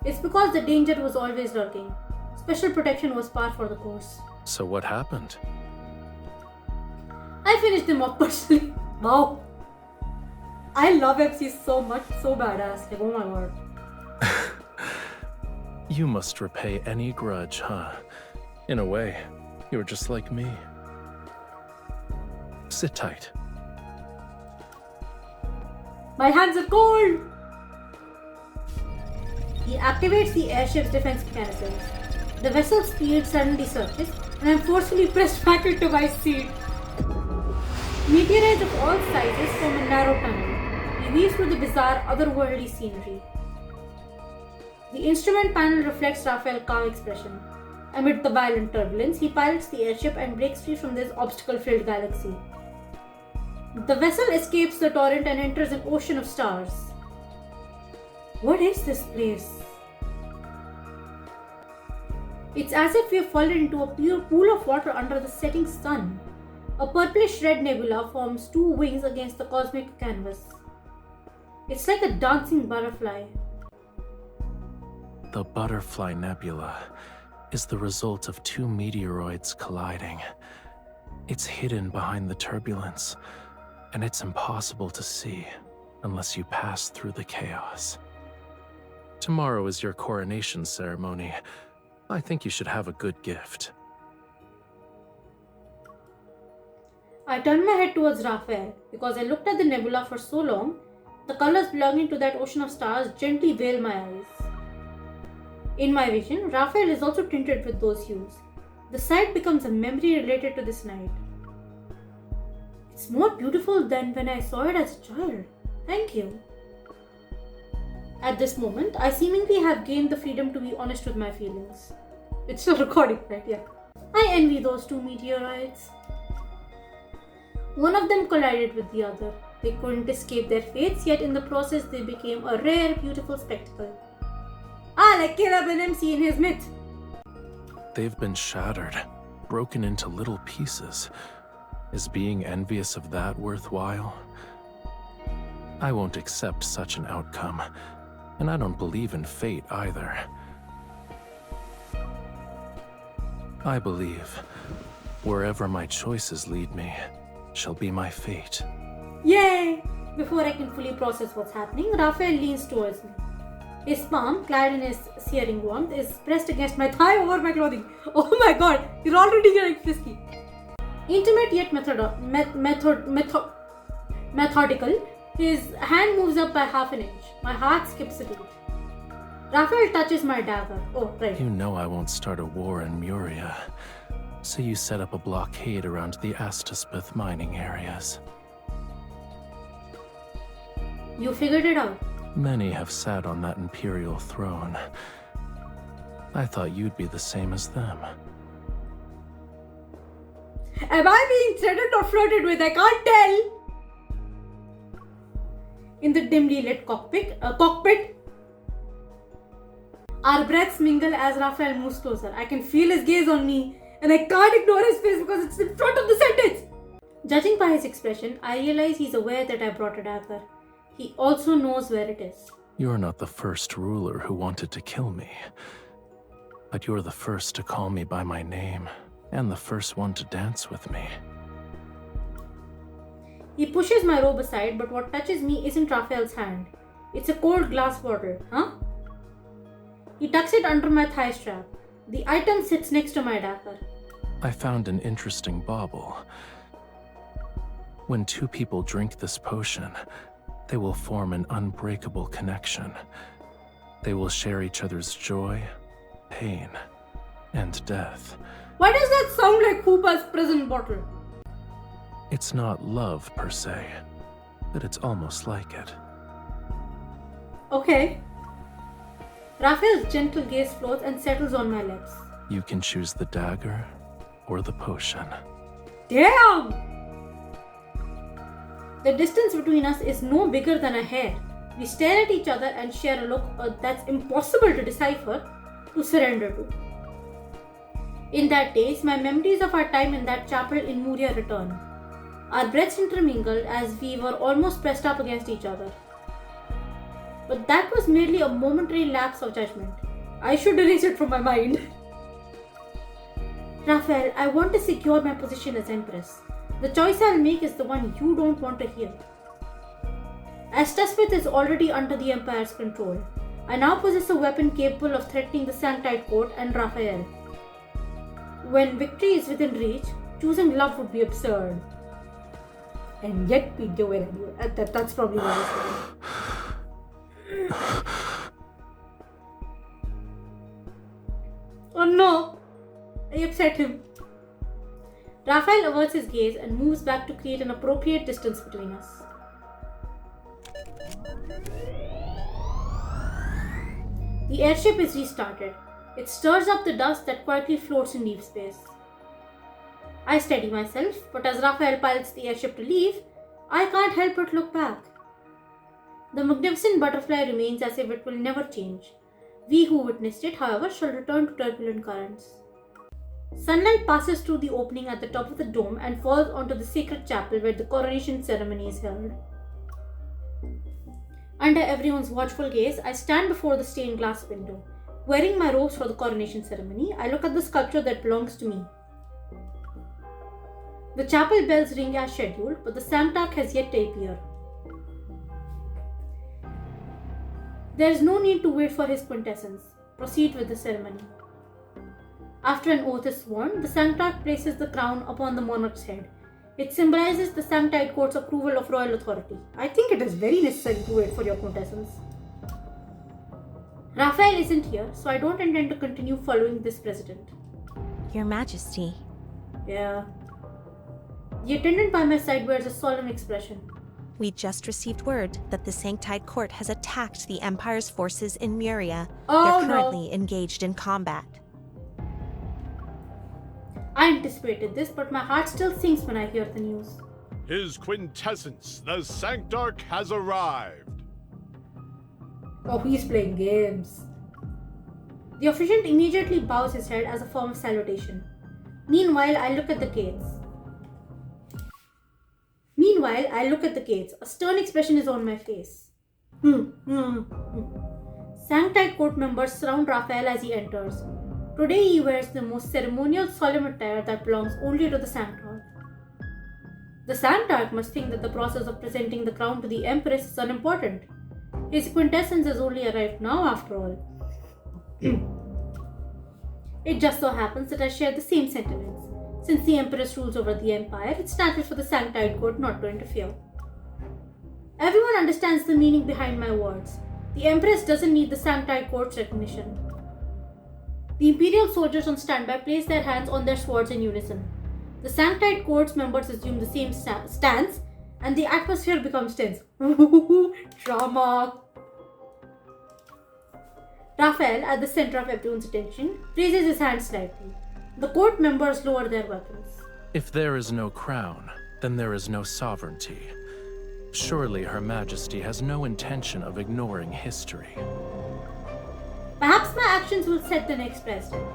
It's because the danger was always lurking. Special protection was par for the course. So what happened? I finished them off personally. Wow. I love FC so much, so badass. Like, oh my god. You must repay any grudge, huh? In a way, you're just like me. Sit tight. My hands are cold! He activates the airship's defense mechanisms. The vessel's speed suddenly surges, and I'm forcefully pressed back into my seat. Meteorites of all sizes form a narrow tunnel. We weave through the bizarre, otherworldly scenery. The instrument panel reflects Rafayel's calm expression. Amid the violent turbulence, he pilots the airship and breaks free from this obstacle-filled galaxy. The vessel escapes the torrent and enters an ocean of stars. What is this place? It's as if we have fallen into a pure pool of water under the setting sun. A purplish-red nebula forms two wings against the cosmic canvas. It's like a dancing butterfly. The Butterfly Nebula is the result of two meteoroids colliding. It's hidden behind the turbulence, and it's impossible to see unless you pass through the chaos. Tomorrow is your coronation ceremony. I think you should have a good gift. I turned my head towards Rafayel because I looked at the nebula for so long, the colors belonging to that ocean of stars gently veiled my eyes. In my vision, Rafayel is also tinted with those hues. The sight becomes a memory related to this night. It's more beautiful than when I saw it as a child. Thank you. At this moment, I seemingly have gained the freedom to be honest with my feelings. It's still recording, right? Yeah. I envy those two meteorites. One of them collided with the other. They couldn't escape their fates, yet in the process they became a rare, beautiful spectacle. Like Caleb and MC in his myth. They've been shattered, broken into little pieces. Is being envious of that worthwhile? I won't accept such an outcome, and I don't believe in fate either. I believe wherever my choices lead me shall be my fate. Yay! Before I can fully process what's happening, Rafayel leans towards me. His palm, clad in his searing warmth, is pressed against my thigh over my clothing. Oh my god, you're already getting frisky. Intimate yet methodical, his hand moves up by half an inch. My heart skips a beat. Rafayel touches my dagger. Oh, right. You know I won't start a war in Muria, so you set up a blockade around the Astaspith mining areas. You figured it out. Many have sat on that imperial throne. I thought you'd be the same as them. Am I being threatened or flirted with? I can't tell. In the dimly lit cockpit, our breaths mingle as Rafayel moves closer. I can feel his gaze on me, and I can't ignore his face because it's in front of the sentence. Judging by his expression, I realize he's aware that I brought a dagger. He also knows where it is. You're not the first ruler who wanted to kill me. But you're the first to call me by my name, and the first one to dance with me. He pushes my robe aside, but what touches me isn't Raphael's hand. It's a cold glass bottle, huh? He tucks it under my thigh strap. The item sits next to my dagger. I found an interesting bauble. When two people drink this potion, they will form an unbreakable connection. They will share each other's joy, pain, and death. Why does that sound like Hoopa's prison bottle? It's not love per se, but it's almost like it. Okay. Raphael's gentle gaze floats and settles on my lips. You can choose the dagger or the potion. Damn! The distance between us is no bigger than a hair. We stare at each other and share a look that's impossible to decipher, to surrender to. In that daze, my memories of our time in that chapel in Muria return. Our breaths intermingled as we were almost pressed up against each other. But that was merely a momentary lapse of judgment. I should erase it from my mind. Raphael, I want to secure my position as Empress. The choice I'll make is the one you don't want to hear. As Tuspith is already under the Empire's control, I now possess a weapon capable of threatening the Sanctite Court and Raphael. When victory is within reach, choosing love would be absurd. And yet we do it anyway. That's probably what I said. Oh no! I upset him. Raphael averts his gaze and moves back to create an appropriate distance between us. The airship is restarted. It stirs up the dust that quietly floats in deep space. I steady myself, but as Raphael pilots the airship to leave, I can't help but look back. The magnificent butterfly remains as if it will never change. We who witnessed it, however, shall return to turbulent currents. Sunlight passes through the opening at the top of the dome and falls onto the sacred chapel where the coronation ceremony is held. Under everyone's watchful gaze, I stand before the stained glass window. Wearing my robes for the coronation ceremony, I look at the sculpture that belongs to me. The chapel bells ring as scheduled, but the Samtak has yet to appear. There is no need to wait for his quintessence. Proceed with the ceremony. After an oath is sworn, the Sanctite places the crown upon the monarch's head. It symbolizes the Sanctite Court's approval of royal authority. I think it is very necessary to wait for your quintessence. Raphael isn't here, so I don't intend to continue following this president. Your Majesty. Yeah. The attendant by my side wears a solemn expression. We just received word that the Sanctite Court has attacked the Empire's forces in Muria. Oh, They're currently engaged in combat. I anticipated this, but my heart still sinks when I hear the news. His quintessence, the Sanctarch, has arrived. Oh, he's playing games. The officiant immediately bows his head as a form of salutation. Meanwhile, I look at the gates. A stern expression is on my face. Sanctite Court members surround Raphael as he enters. Today he wears the most ceremonial solemn attire that belongs only to the Sanctarch. The Sanctarch must think that the process of presenting the crown to the Empress is unimportant. His quintessence has only arrived now, after all. It just so happens that I share the same sentiments. Since the Empress rules over the Empire, it's natural for the Sanctite Court not to interfere. Everyone understands the meaning behind my words. The Empress doesn't need the Sanctite Court's recognition. The Imperial soldiers on standby place their hands on their swords in unison. The Sanctite Court's members assume the same stance, and the atmosphere becomes tense. Drama! Raphael, at the center of everyone's attention, raises his hand slightly. The court members lower their weapons. If there is no crown, then there is no sovereignty. Surely Her Majesty has no intention of ignoring history. Perhaps my actions will set the next president.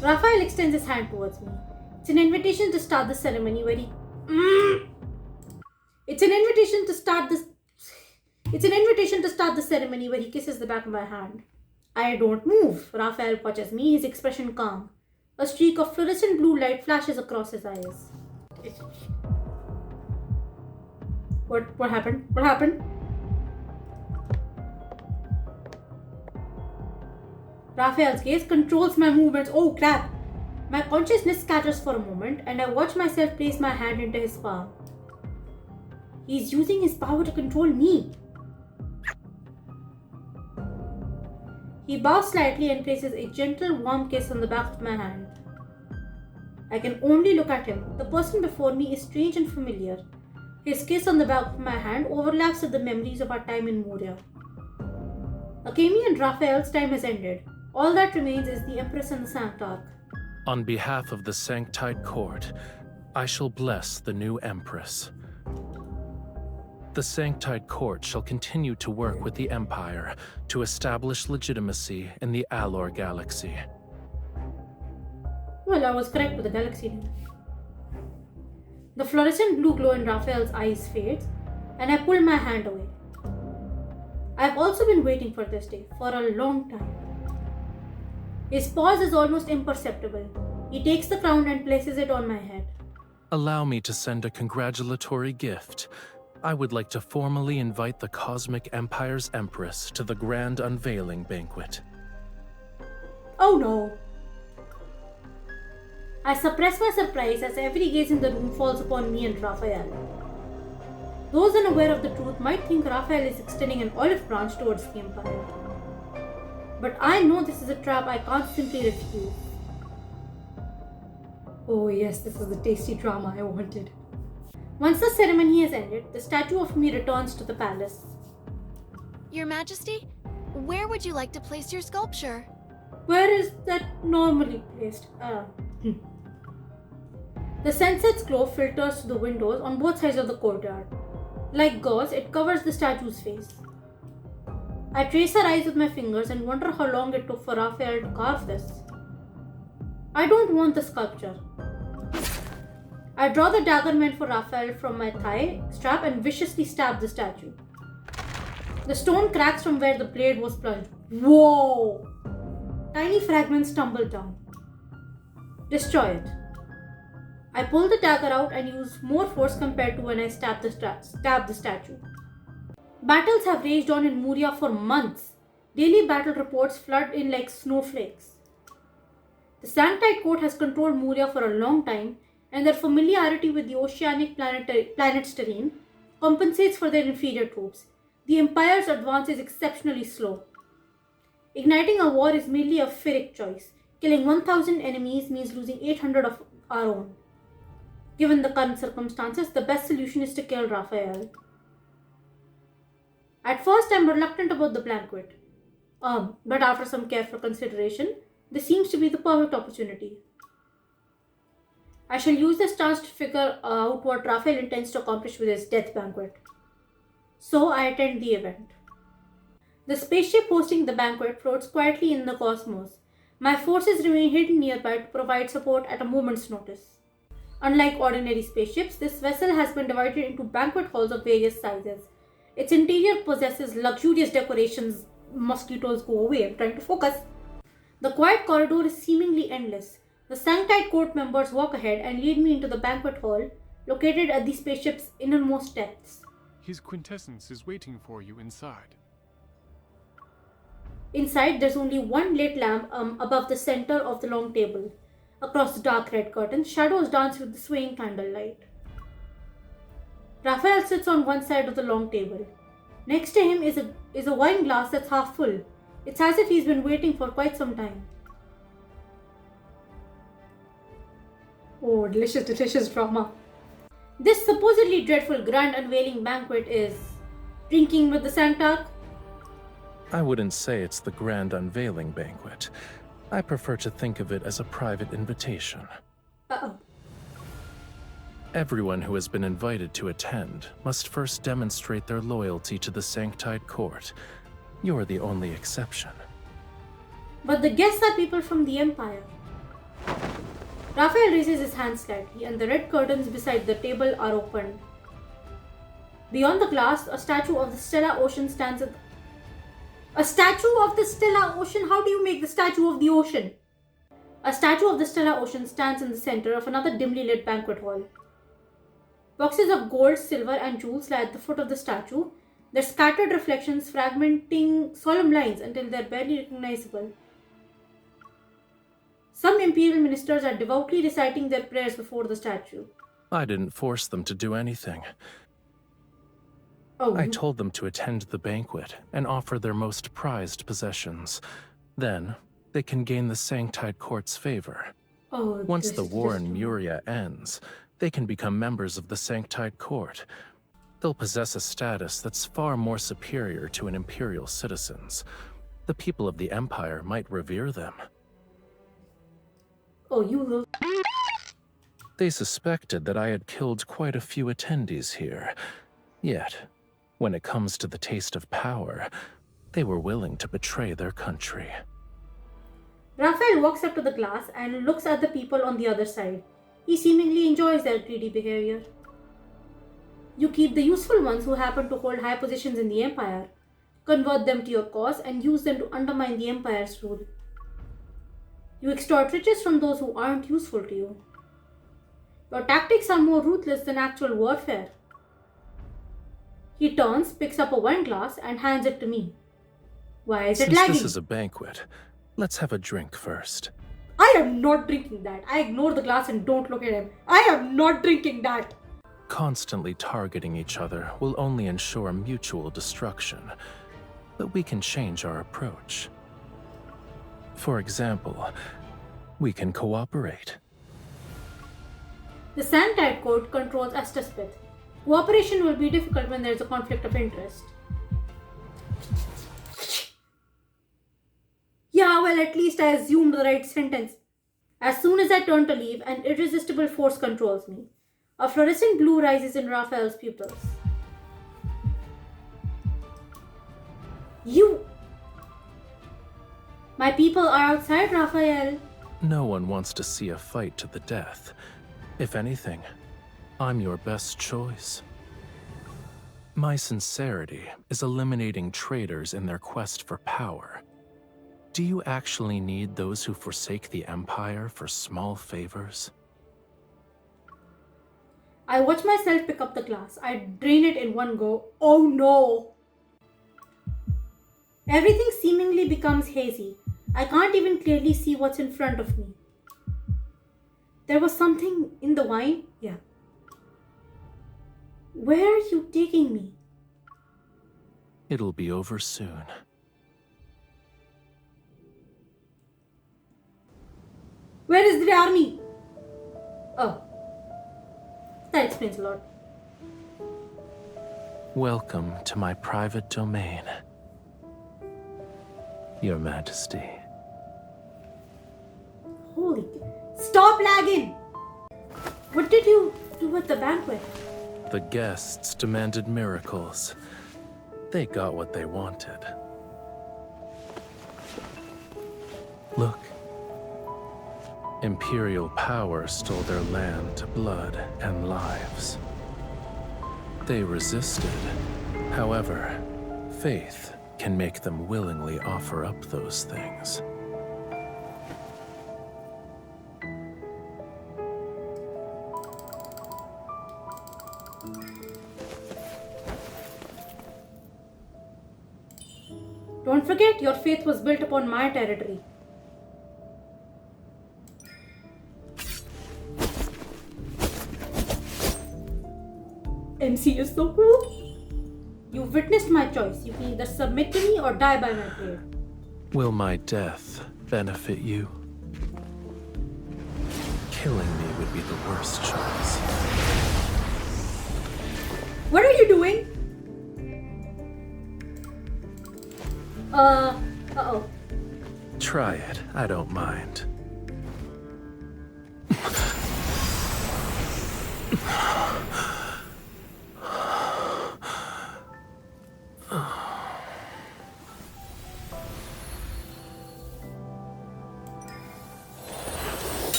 Raphael extends his hand towards me. It's an invitation to start the ceremony where he... It's an invitation to start the ceremony where he kisses the back of my hand. I don't move. Raphael watches me, his expression calm. A streak of fluorescent blue light flashes across his eyes. What happened? What happened? Raphael's gaze controls my movements. Oh crap! My consciousness scatters for a moment and I watch myself place my hand into his palm. He's using his power to control me. He bows slightly and places a gentle, warm kiss on the back of my hand. I can only look at him. The person before me is strange and familiar. His kiss on the back of my hand overlaps with the memories of our time in Moria. Akemi and Raphael's time has ended. All that remains is the Empress and the Sanctarch. On behalf of the Sanctite Court, I shall bless the new Empress. The Sanctite Court shall continue to work with the Empire to establish legitimacy in the Alor Galaxy. Well, I was correct with the galaxy name. The fluorescent blue glow in Raphael's eyes fades, and I pull my hand away. I've also been waiting for this day for a long time. His pause is almost imperceptible. He takes the crown and places it on my head. Allow me to send a congratulatory gift. I would like to formally invite the Cosmic Empire's Empress to the Grand Unveiling Banquet. Oh no! I suppress my surprise as every gaze in the room falls upon me and Raphael. Those unaware of the truth might think Raphael is extending an olive branch towards the Empire. But I know this is a trap I can't simply refuse. Oh yes, this is the tasty drama I wanted. Once the ceremony has ended, the statue of me returns to the palace. Your Majesty, where would you like to place your sculpture? Where is that normally placed? The sunset's glow filters to the windows on both sides of the courtyard. Like gauze, it covers the statue's face. I trace her eyes with my fingers and wonder how long it took for Raphael to carve this. I don't want the sculpture. I draw the dagger meant for Raphael from my thigh strap and viciously stab the statue. The stone cracks from where the blade was plunged. Whoa! Tiny fragments tumble down. Destroy it. I pull the dagger out and use more force compared to when I stabbed the statue. Battles have raged on in Moria for months. Daily battle reports flood in like snowflakes. The Sanctite Court has controlled Moria for a long time, and their familiarity with the oceanic planet's terrain compensates for their inferior troops. The Empire's advance is exceptionally slow. Igniting a war is merely a Pyrrhic choice. Killing 1,000 enemies means losing 800 of our own. Given the current circumstances, the best solution is to kill Raphael. At first, I'm reluctant about the banquet. But after some careful consideration, this seems to be the perfect opportunity. I shall use this chance to figure out what Raphael intends to accomplish with his death banquet. So I attend the event. The spaceship hosting the banquet floats quietly in the cosmos. My forces remain hidden nearby to provide support at a moment's notice. Unlike ordinary spaceships, this vessel has been divided into banquet halls of various sizes. Its interior possesses luxurious decorations. Mosquitoes, go away, I'm trying to focus. The quiet corridor is seemingly endless. The Sanctite Court members walk ahead and lead me into the banquet hall, located at the spaceship's innermost depths. His quintessence is waiting for you inside. Inside, there's only one lit lamp above the center of the long table. Across the dark red curtains, shadows dance with the swaying candlelight. Raphael sits on one side of the long table. Next to him is a wine glass that's half full. It's as if he's been waiting for quite some time. Oh, delicious, delicious drama. This supposedly dreadful grand unveiling banquet is drinking with the Sanctarch. I wouldn't say it's the Grand Unveiling Banquet. I prefer to think of it as a private invitation. Uh-oh. Everyone who has been invited to attend must first demonstrate their loyalty to the Sanctite Court. You're the only exception. But the guests are people from the Empire. Raphael raises his hand slightly, and the red curtains beside the table are opened. Beyond the glass, a statue of the Stella Ocean stands at A statue of the Stella Ocean? How do you make the statue of the ocean? A statue of the Stella Ocean stands in the center of another dimly lit banquet hall. Boxes of gold, silver, and jewels lie at the foot of the statue, their scattered reflections fragmenting solemn lines until they are barely recognizable. Some imperial ministers are devoutly reciting their prayers before the statue. I didn't force them to do anything. Oh. I told them to attend the banquet and offer their most prized possessions. Then, they can gain the Sanctide Court's favor. Oh, Once the war in Muria ends, they can become members of the Sanctide Court. They'll possess a status that's far more superior to an imperial citizen's. The people of the Empire might revere them. Oh, you will. They suspected that I had killed quite a few attendees here. Yet, when it comes to the taste of power, they were willing to betray their country. Raphael walks up to the glass and looks at the people on the other side. He seemingly enjoys their greedy behavior. You keep the useful ones who happen to hold high positions in the Empire, convert them to your cause, and use them to undermine the Empire's rule. You extort riches from those who aren't useful to you. Your tactics are more ruthless than actual warfare. He turns, picks up a wine glass, and hands it to me. Why is it lagging? Since this is a banquet, let's have a drink first. I am not drinking that. I ignore the glass and don't look at him. I am not drinking that. Constantly targeting each other will only ensure mutual destruction, but we can change our approach. For example, we can cooperate. The Sanctide Court controls Estaspith. Cooperation will be difficult when there is a conflict of interest. Yeah, well, at least I assumed the right sentence. As soon as I turn to leave, an irresistible force controls me. A fluorescent blue rises in Raphael's pupils. You... My people are outside, Raphael. No one wants to see a fight to the death. If anything, I'm your best choice. My sincerity is eliminating traitors in their quest for power. Do you actually need those who forsake the Empire for small favors? I watch myself pick up the glass. I drain it in one go. Oh no! Everything seemingly becomes hazy. I can't even clearly see what's in front of me. There was something in the wine? Yeah. Where are you taking me? It'll be over soon. Where is the army? Oh. That explains a lot. Welcome to my private domain, Your Majesty. Holy... Stop lagging! What did you do at the banquet? The guests demanded miracles. They got what they wanted. Look. Imperial power stole their land, blood, and lives. They resisted. However, faith can make them willingly offer up those things. Don't forget, your faith was built upon my territory. MC is so cool. You've witnessed my choice. You can either submit to me or die by my prayer. Will my death benefit you? Killing me would be the worst choice. What are you doing? Uh-oh. Try it. I don't mind.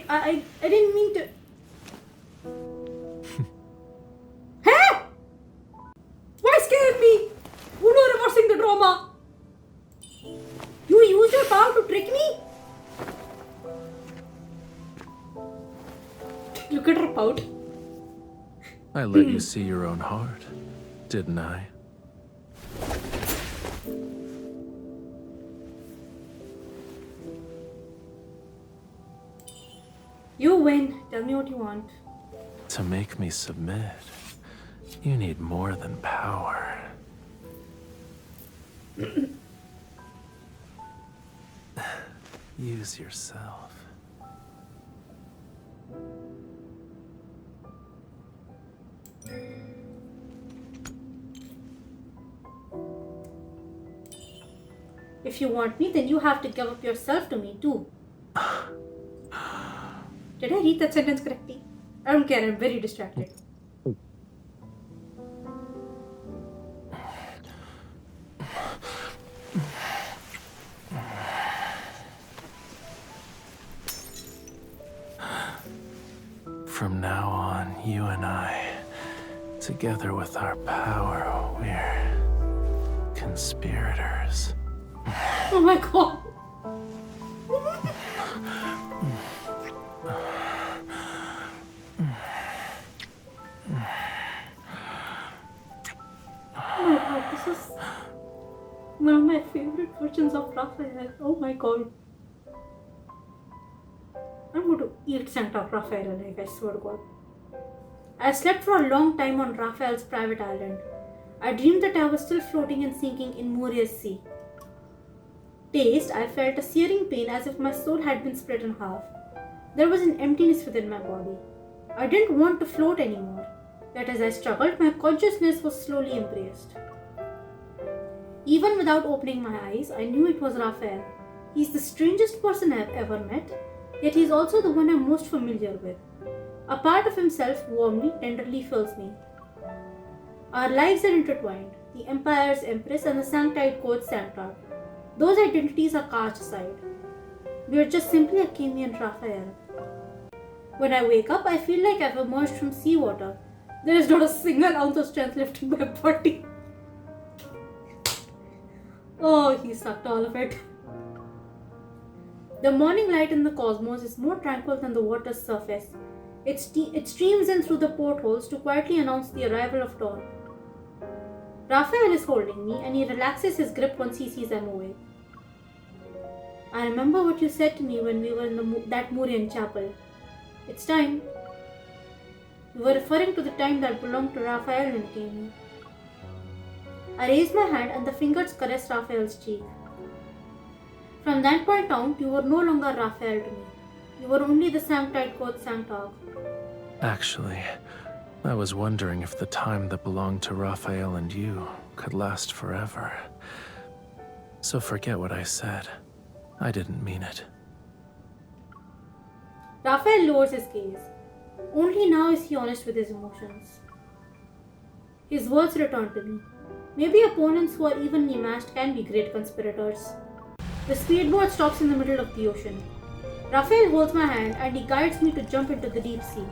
I didn't mean to. Hey! Why scare me? You know reversing the drama. You used your power to trick me? Look at her pout. I let you see your own heart, didn't I? You win. Tell me what you want. To make me submit, you need more than power. Use yourself. If you want me, then you have to give up yourself to me too. Did I read that sentence correctly? I don't care, I'm very distracted. From now on, you and I, together with our power, we're conspirators. Oh my god. Oh my god, this is one of my favorite versions of Raphael. Oh my god. I'm going to eat Santa Rafayel I swear to god. I slept for a long time on Raphael's private island. I dreamed that I was still floating and sinking in Muria's sea. Taste, I felt a searing pain as if my soul had been split in half. There was an emptiness within my body. I didn't want to float anymore. Yet as I struggled, my consciousness was slowly embraced. Even without opening my eyes, I knew it was Raphael. He's the strangest person I've ever met, yet he's also the one I'm most familiar with. A part of himself warmly, tenderly fills me. Our lives are intertwined, the Empire's Empress and the Sanctite Court's Sanctard. Those identities are cast aside. We are just simply Akemi and Raphael. When I wake up, I feel like I've emerged from seawater. There is not a single ounce of strength left in my body. Oh, he sucked all of it. The morning light in the cosmos is more tranquil than the water's surface. It streams in through the portholes to quietly announce the arrival of dawn. Raphael is holding me and he relaxes his grip once he sees I'm awake. I remember what you said to me when we were in that Murian chapel. It's time. You were referring to the time that belonged to Raphael and Akemi. I raised my hand and the fingers caressed Raphael's cheek. From that point on, you were no longer Raphael to me. You were only the Sanctite Court Sanctog. Actually, I was wondering if the time that belonged to Raphael and you could last forever. So forget what I said. I didn't mean it. Raphael lowers his gaze. Only now is he honest with his emotions. His words return to me. Maybe opponents who are evenly matched can be great conspirators. The speedboat stops in the middle of the ocean. Raphael holds my hand and he guides me to jump into the deep sea.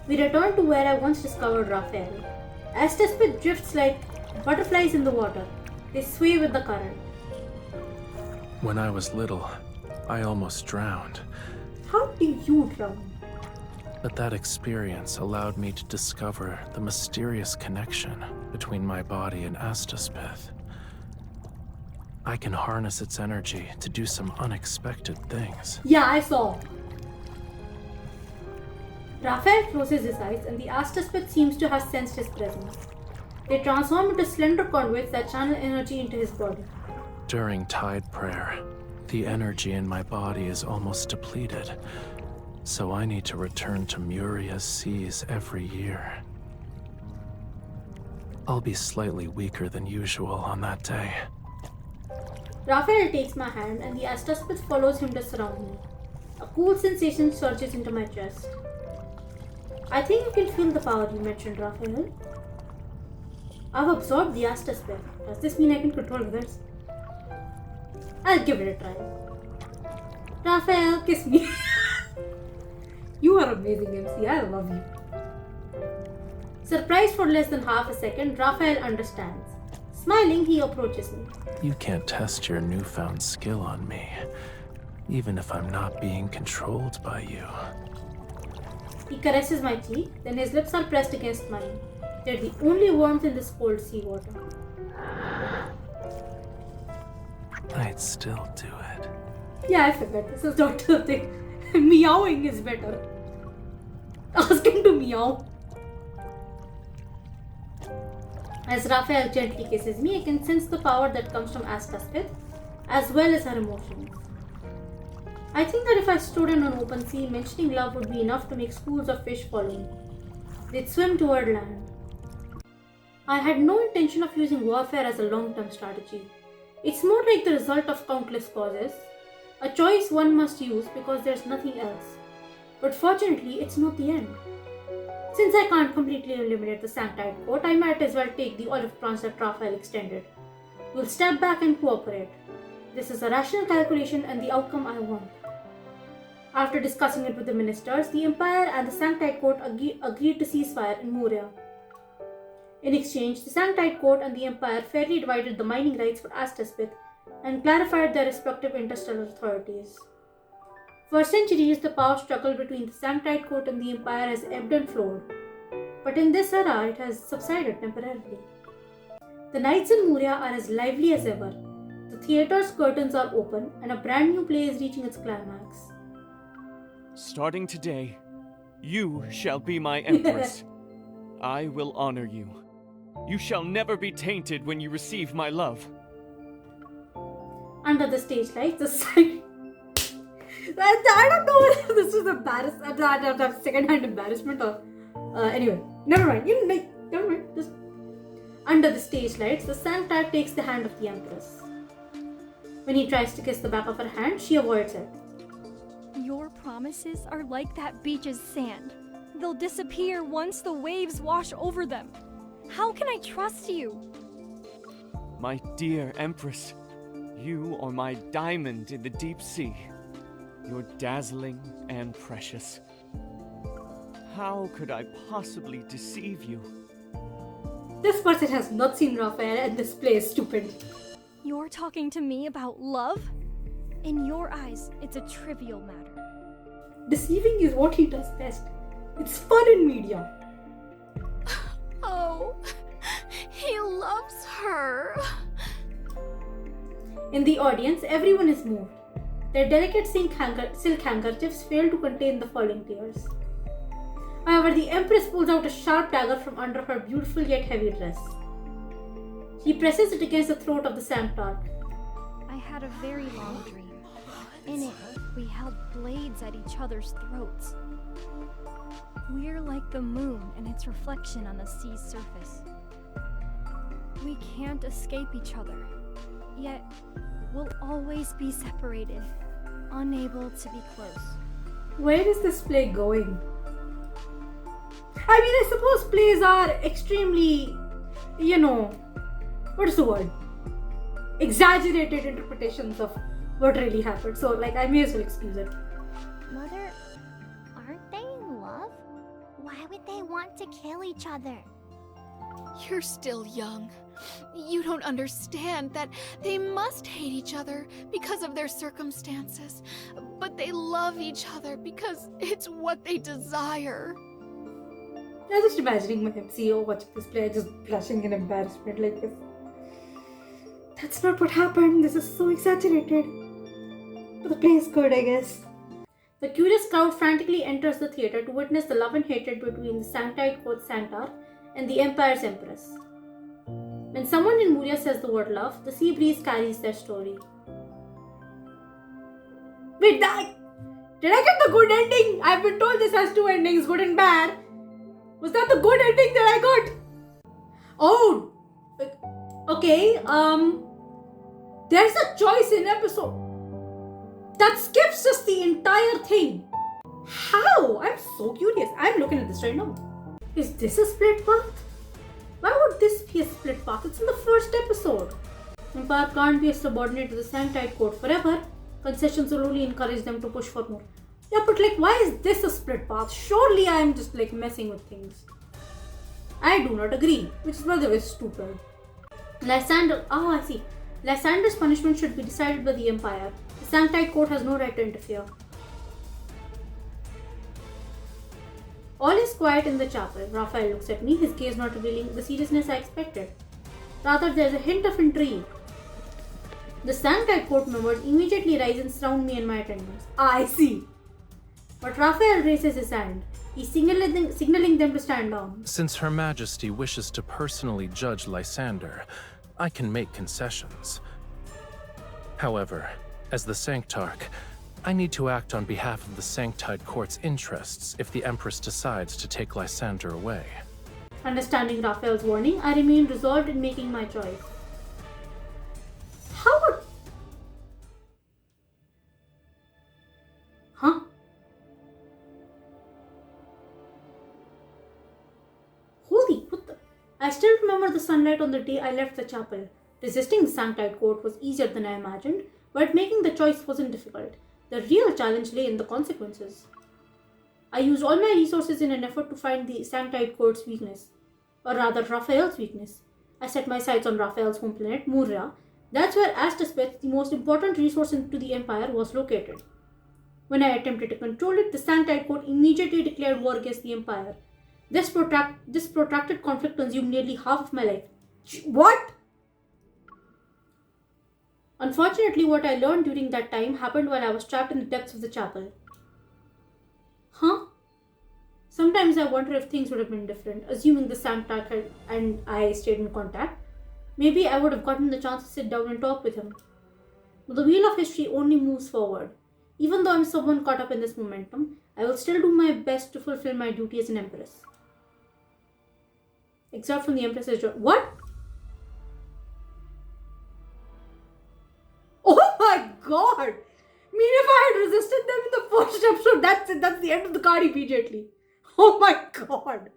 We return to where I once discovered Raphael. Astespith drifts like butterflies in the water. They sway with the current. When I was little, I almost drowned. How do you drown? But that experience allowed me to discover the mysterious connection between my body and Astespith. I can harness its energy to do some unexpected things. Yeah, I saw. Raphael closes his eyes and the Astespith seems to have sensed his presence. They transform into slender conduits that channel energy into his body. During tide prayer, the energy in my body is almost depleted, so I need to return to Muria's seas every year. I'll be slightly weaker than usual on that day. Raphael takes my hand and the Astespith follows him to surround me. A cool sensation surges into my chest. I think I can feel the power you mentioned, Raphael. I've absorbed the Astespith. Does this mean I can control others? I'll give it a try. Raphael, kiss me. You are amazing, MC. I love you. Surprised for less than half a second, Raphael understands. Smiling, he approaches me. You can't test your newfound skill on me, even if I'm not being controlled by you. He caresses my cheek, then his lips are pressed against mine. They're the only warmth in this cold seawater. I'd still do it. Yeah, I figured. This is not the thing. Meowing is better. Ask him to meow. As Raphael gently kisses me, I can sense the power that comes from Astaspith, as well as her emotions. I think that if I stood in an open sea, mentioning love would be enough to make schools of fish follow me. They'd swim toward land. I had no intention of using warfare as a long-term strategy. It's more like the result of countless causes, a choice one must use because there's nothing else. But fortunately, it's not the end. Since I can't completely eliminate the Sanctite Court, I might as well take the olive branch that Raphael extended. We'll step back and cooperate. This is a rational calculation and the outcome I want. After discussing it with the ministers, the Empire and the Sanctite Court agreed to ceasefire in Moria. In exchange, the Sanctite Court and the Empire fairly divided the mining rights for Astaspith and clarified their respective interstellar authorities. For centuries, the power struggle between the Sanctite Court and the Empire has ebbed and flowed, but in this era, it has subsided temporarily. The nights in Moria are as lively as ever. The theater's curtains are open, and a brand new play is reaching its climax. Starting today, you shall be my empress. I will honor you. You shall never be tainted when you receive my love. Under the stage lights, the sign. I don't know whether this is embarrassing. I don't have second-hand embarrassment or. Anyway, never mind. Never mind. Just under the stage lights, the Sanctite takes the hand of the Empress. When he tries to kiss the back of her hand, she avoids it. Your promises are like that beach's sand. They'll disappear once the waves wash over them. How can I trust you? My dear Empress, you are my diamond in the deep sea. You're dazzling and precious. How could I possibly deceive you? This person has not seen Raphael and this play is stupid. You're talking to me about love? In your eyes, it's a trivial matter. Deceiving is what he does best. It's fun in media. Oh, he loves her. In the audience, everyone is moved. Their delicate silk handkerchiefs fail to contain the falling tears. However, the Empress pulls out a sharp dagger from under her beautiful yet heavy dress. She presses it against the throat of the Sanctarch. I had a very long dream. In it, we held blades at each other's throats. We're like the moon and its reflection on the sea's surface. We can't escape each other, yet we'll always be separated, unable to be close. Where is this play going? I mean, I suppose plays are extremely, what is the word? Exaggerated interpretations of what really happened. So, I may as well excuse it. Mother, aren't they in love? Why would they want to kill each other? You're still young. You don't understand that they must hate each other because of their circumstances, but they love each other because it's what they desire. I'm just imagining my MCO watching this play, just blushing in embarrassment like this. That's not what happened. This is so exaggerated. But the play is good, I guess. The curious crowd frantically enters the theater to witness the love and hatred between the Sanctite Court Sanctarch and the Empire's Empress. When someone in Moria says the word love, the sea breeze carries their story. Wait, did I get the good ending? I've been told this has two endings, good and bad. Was that the good ending that I got? Oh, okay. There's a choice in episode that skips just the entire thing. How? I'm so curious. I'm looking at this right now. Is this a split path? Why would this be a split path? It's in the first episode. Empire can't be a subordinate to the Sanctite Court forever. Concessions will only encourage them to push for more. Yeah, but like, why is this a split path? Surely I am just like messing with things. I do not agree, which is by the way stupid. Lysander, oh I see. Lysander's punishment should be decided by the Empire. The Sanctite Court has no right to interfere. All is quiet in the chapel. Raphael looks at me, his gaze not revealing the seriousness I expected. Rather, there is a hint of intrigue. The Sanctite Court members immediately rise and surround me and my attendants. I see. But Raphael raises his hand. He's signaling them to stand down. Since Her Majesty wishes to personally judge Lysander, I can make concessions. However, as the Sanctarch, I need to act on behalf of the Sanctite Court's interests if the Empress decides to take Lysander away. Understanding Raphael's warning, I remain resolved in making my choice. How would... Huh? Holy, what the... I still remember the sunlight on the day I left the chapel. Resisting the Sanctite Court was easier than I imagined, but making the choice wasn't difficult. The real challenge lay in the consequences. I used all my resources in an effort to find the Sanctite Court's weakness, or rather Raphael's weakness. I set my sights on Raphael's home planet, Muria. That's where Astaspeth, the most important resource to the Empire, was located. When I attempted to control it, the Sanctite Court immediately declared war against the Empire. This protracted conflict consumed nearly half of my life. What? Unfortunately, what I learned during that time happened while I was trapped in the depths of the chapel. Huh? Sometimes I wonder if things would have been different, assuming the Sanctarch and I stayed in contact. Maybe I would have gotten the chance to sit down and talk with him. But the wheel of history only moves forward. Even though I'm someone caught up in this momentum, I will still do my best to fulfill my duty as an Empress. Except from the Empress's job. What? Oh my god! I mean, if I had resisted them in the first episode, that's it. That's the end of the card immediately. Oh my god.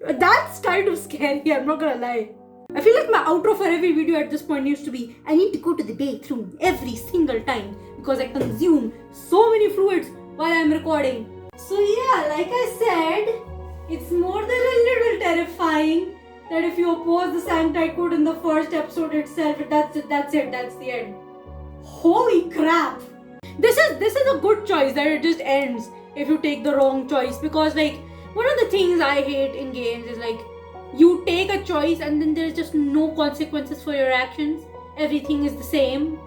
That's kind of scary, I'm not gonna lie. I feel like my outro for every video at this point used to be, I need to go to the bathroom every single time because I consume so many fluids while I'm recording. So yeah, like I said, it's more than a little terrifying that if you oppose the Sanctite Court in the first episode itself, that's it, that's the end. Holy crap! This is a good choice that it just ends if you take the wrong choice, because like one of the things I hate in games is like you take a choice and then there's just no consequences for your actions. Everything is the same.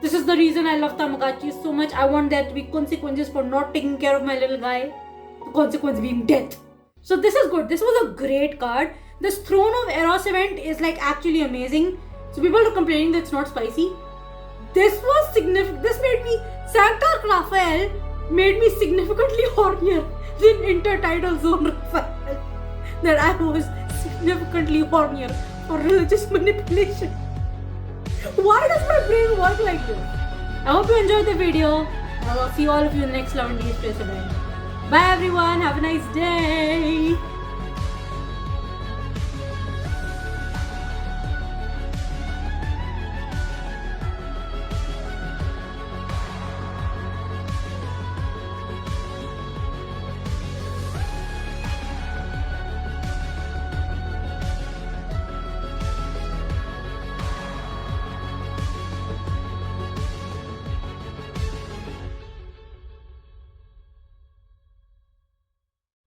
This is the reason I love Tamagotchis so much. I want there to be consequences for not taking care of my little guy. The consequence being death. So this is good. This was a great card. This Throne of Eros event is like actually amazing. So people are complaining that it's not spicy. This was significant. This made me, Sanctarch Raphael made me significantly hornier than Intertidal Zone Raphael. That I was significantly hornier for religious manipulation. Why does my brain work like this? I hope you enjoyed the video. I will see all of you in the next Love and Deepspace event. Bye everyone. Have a nice day.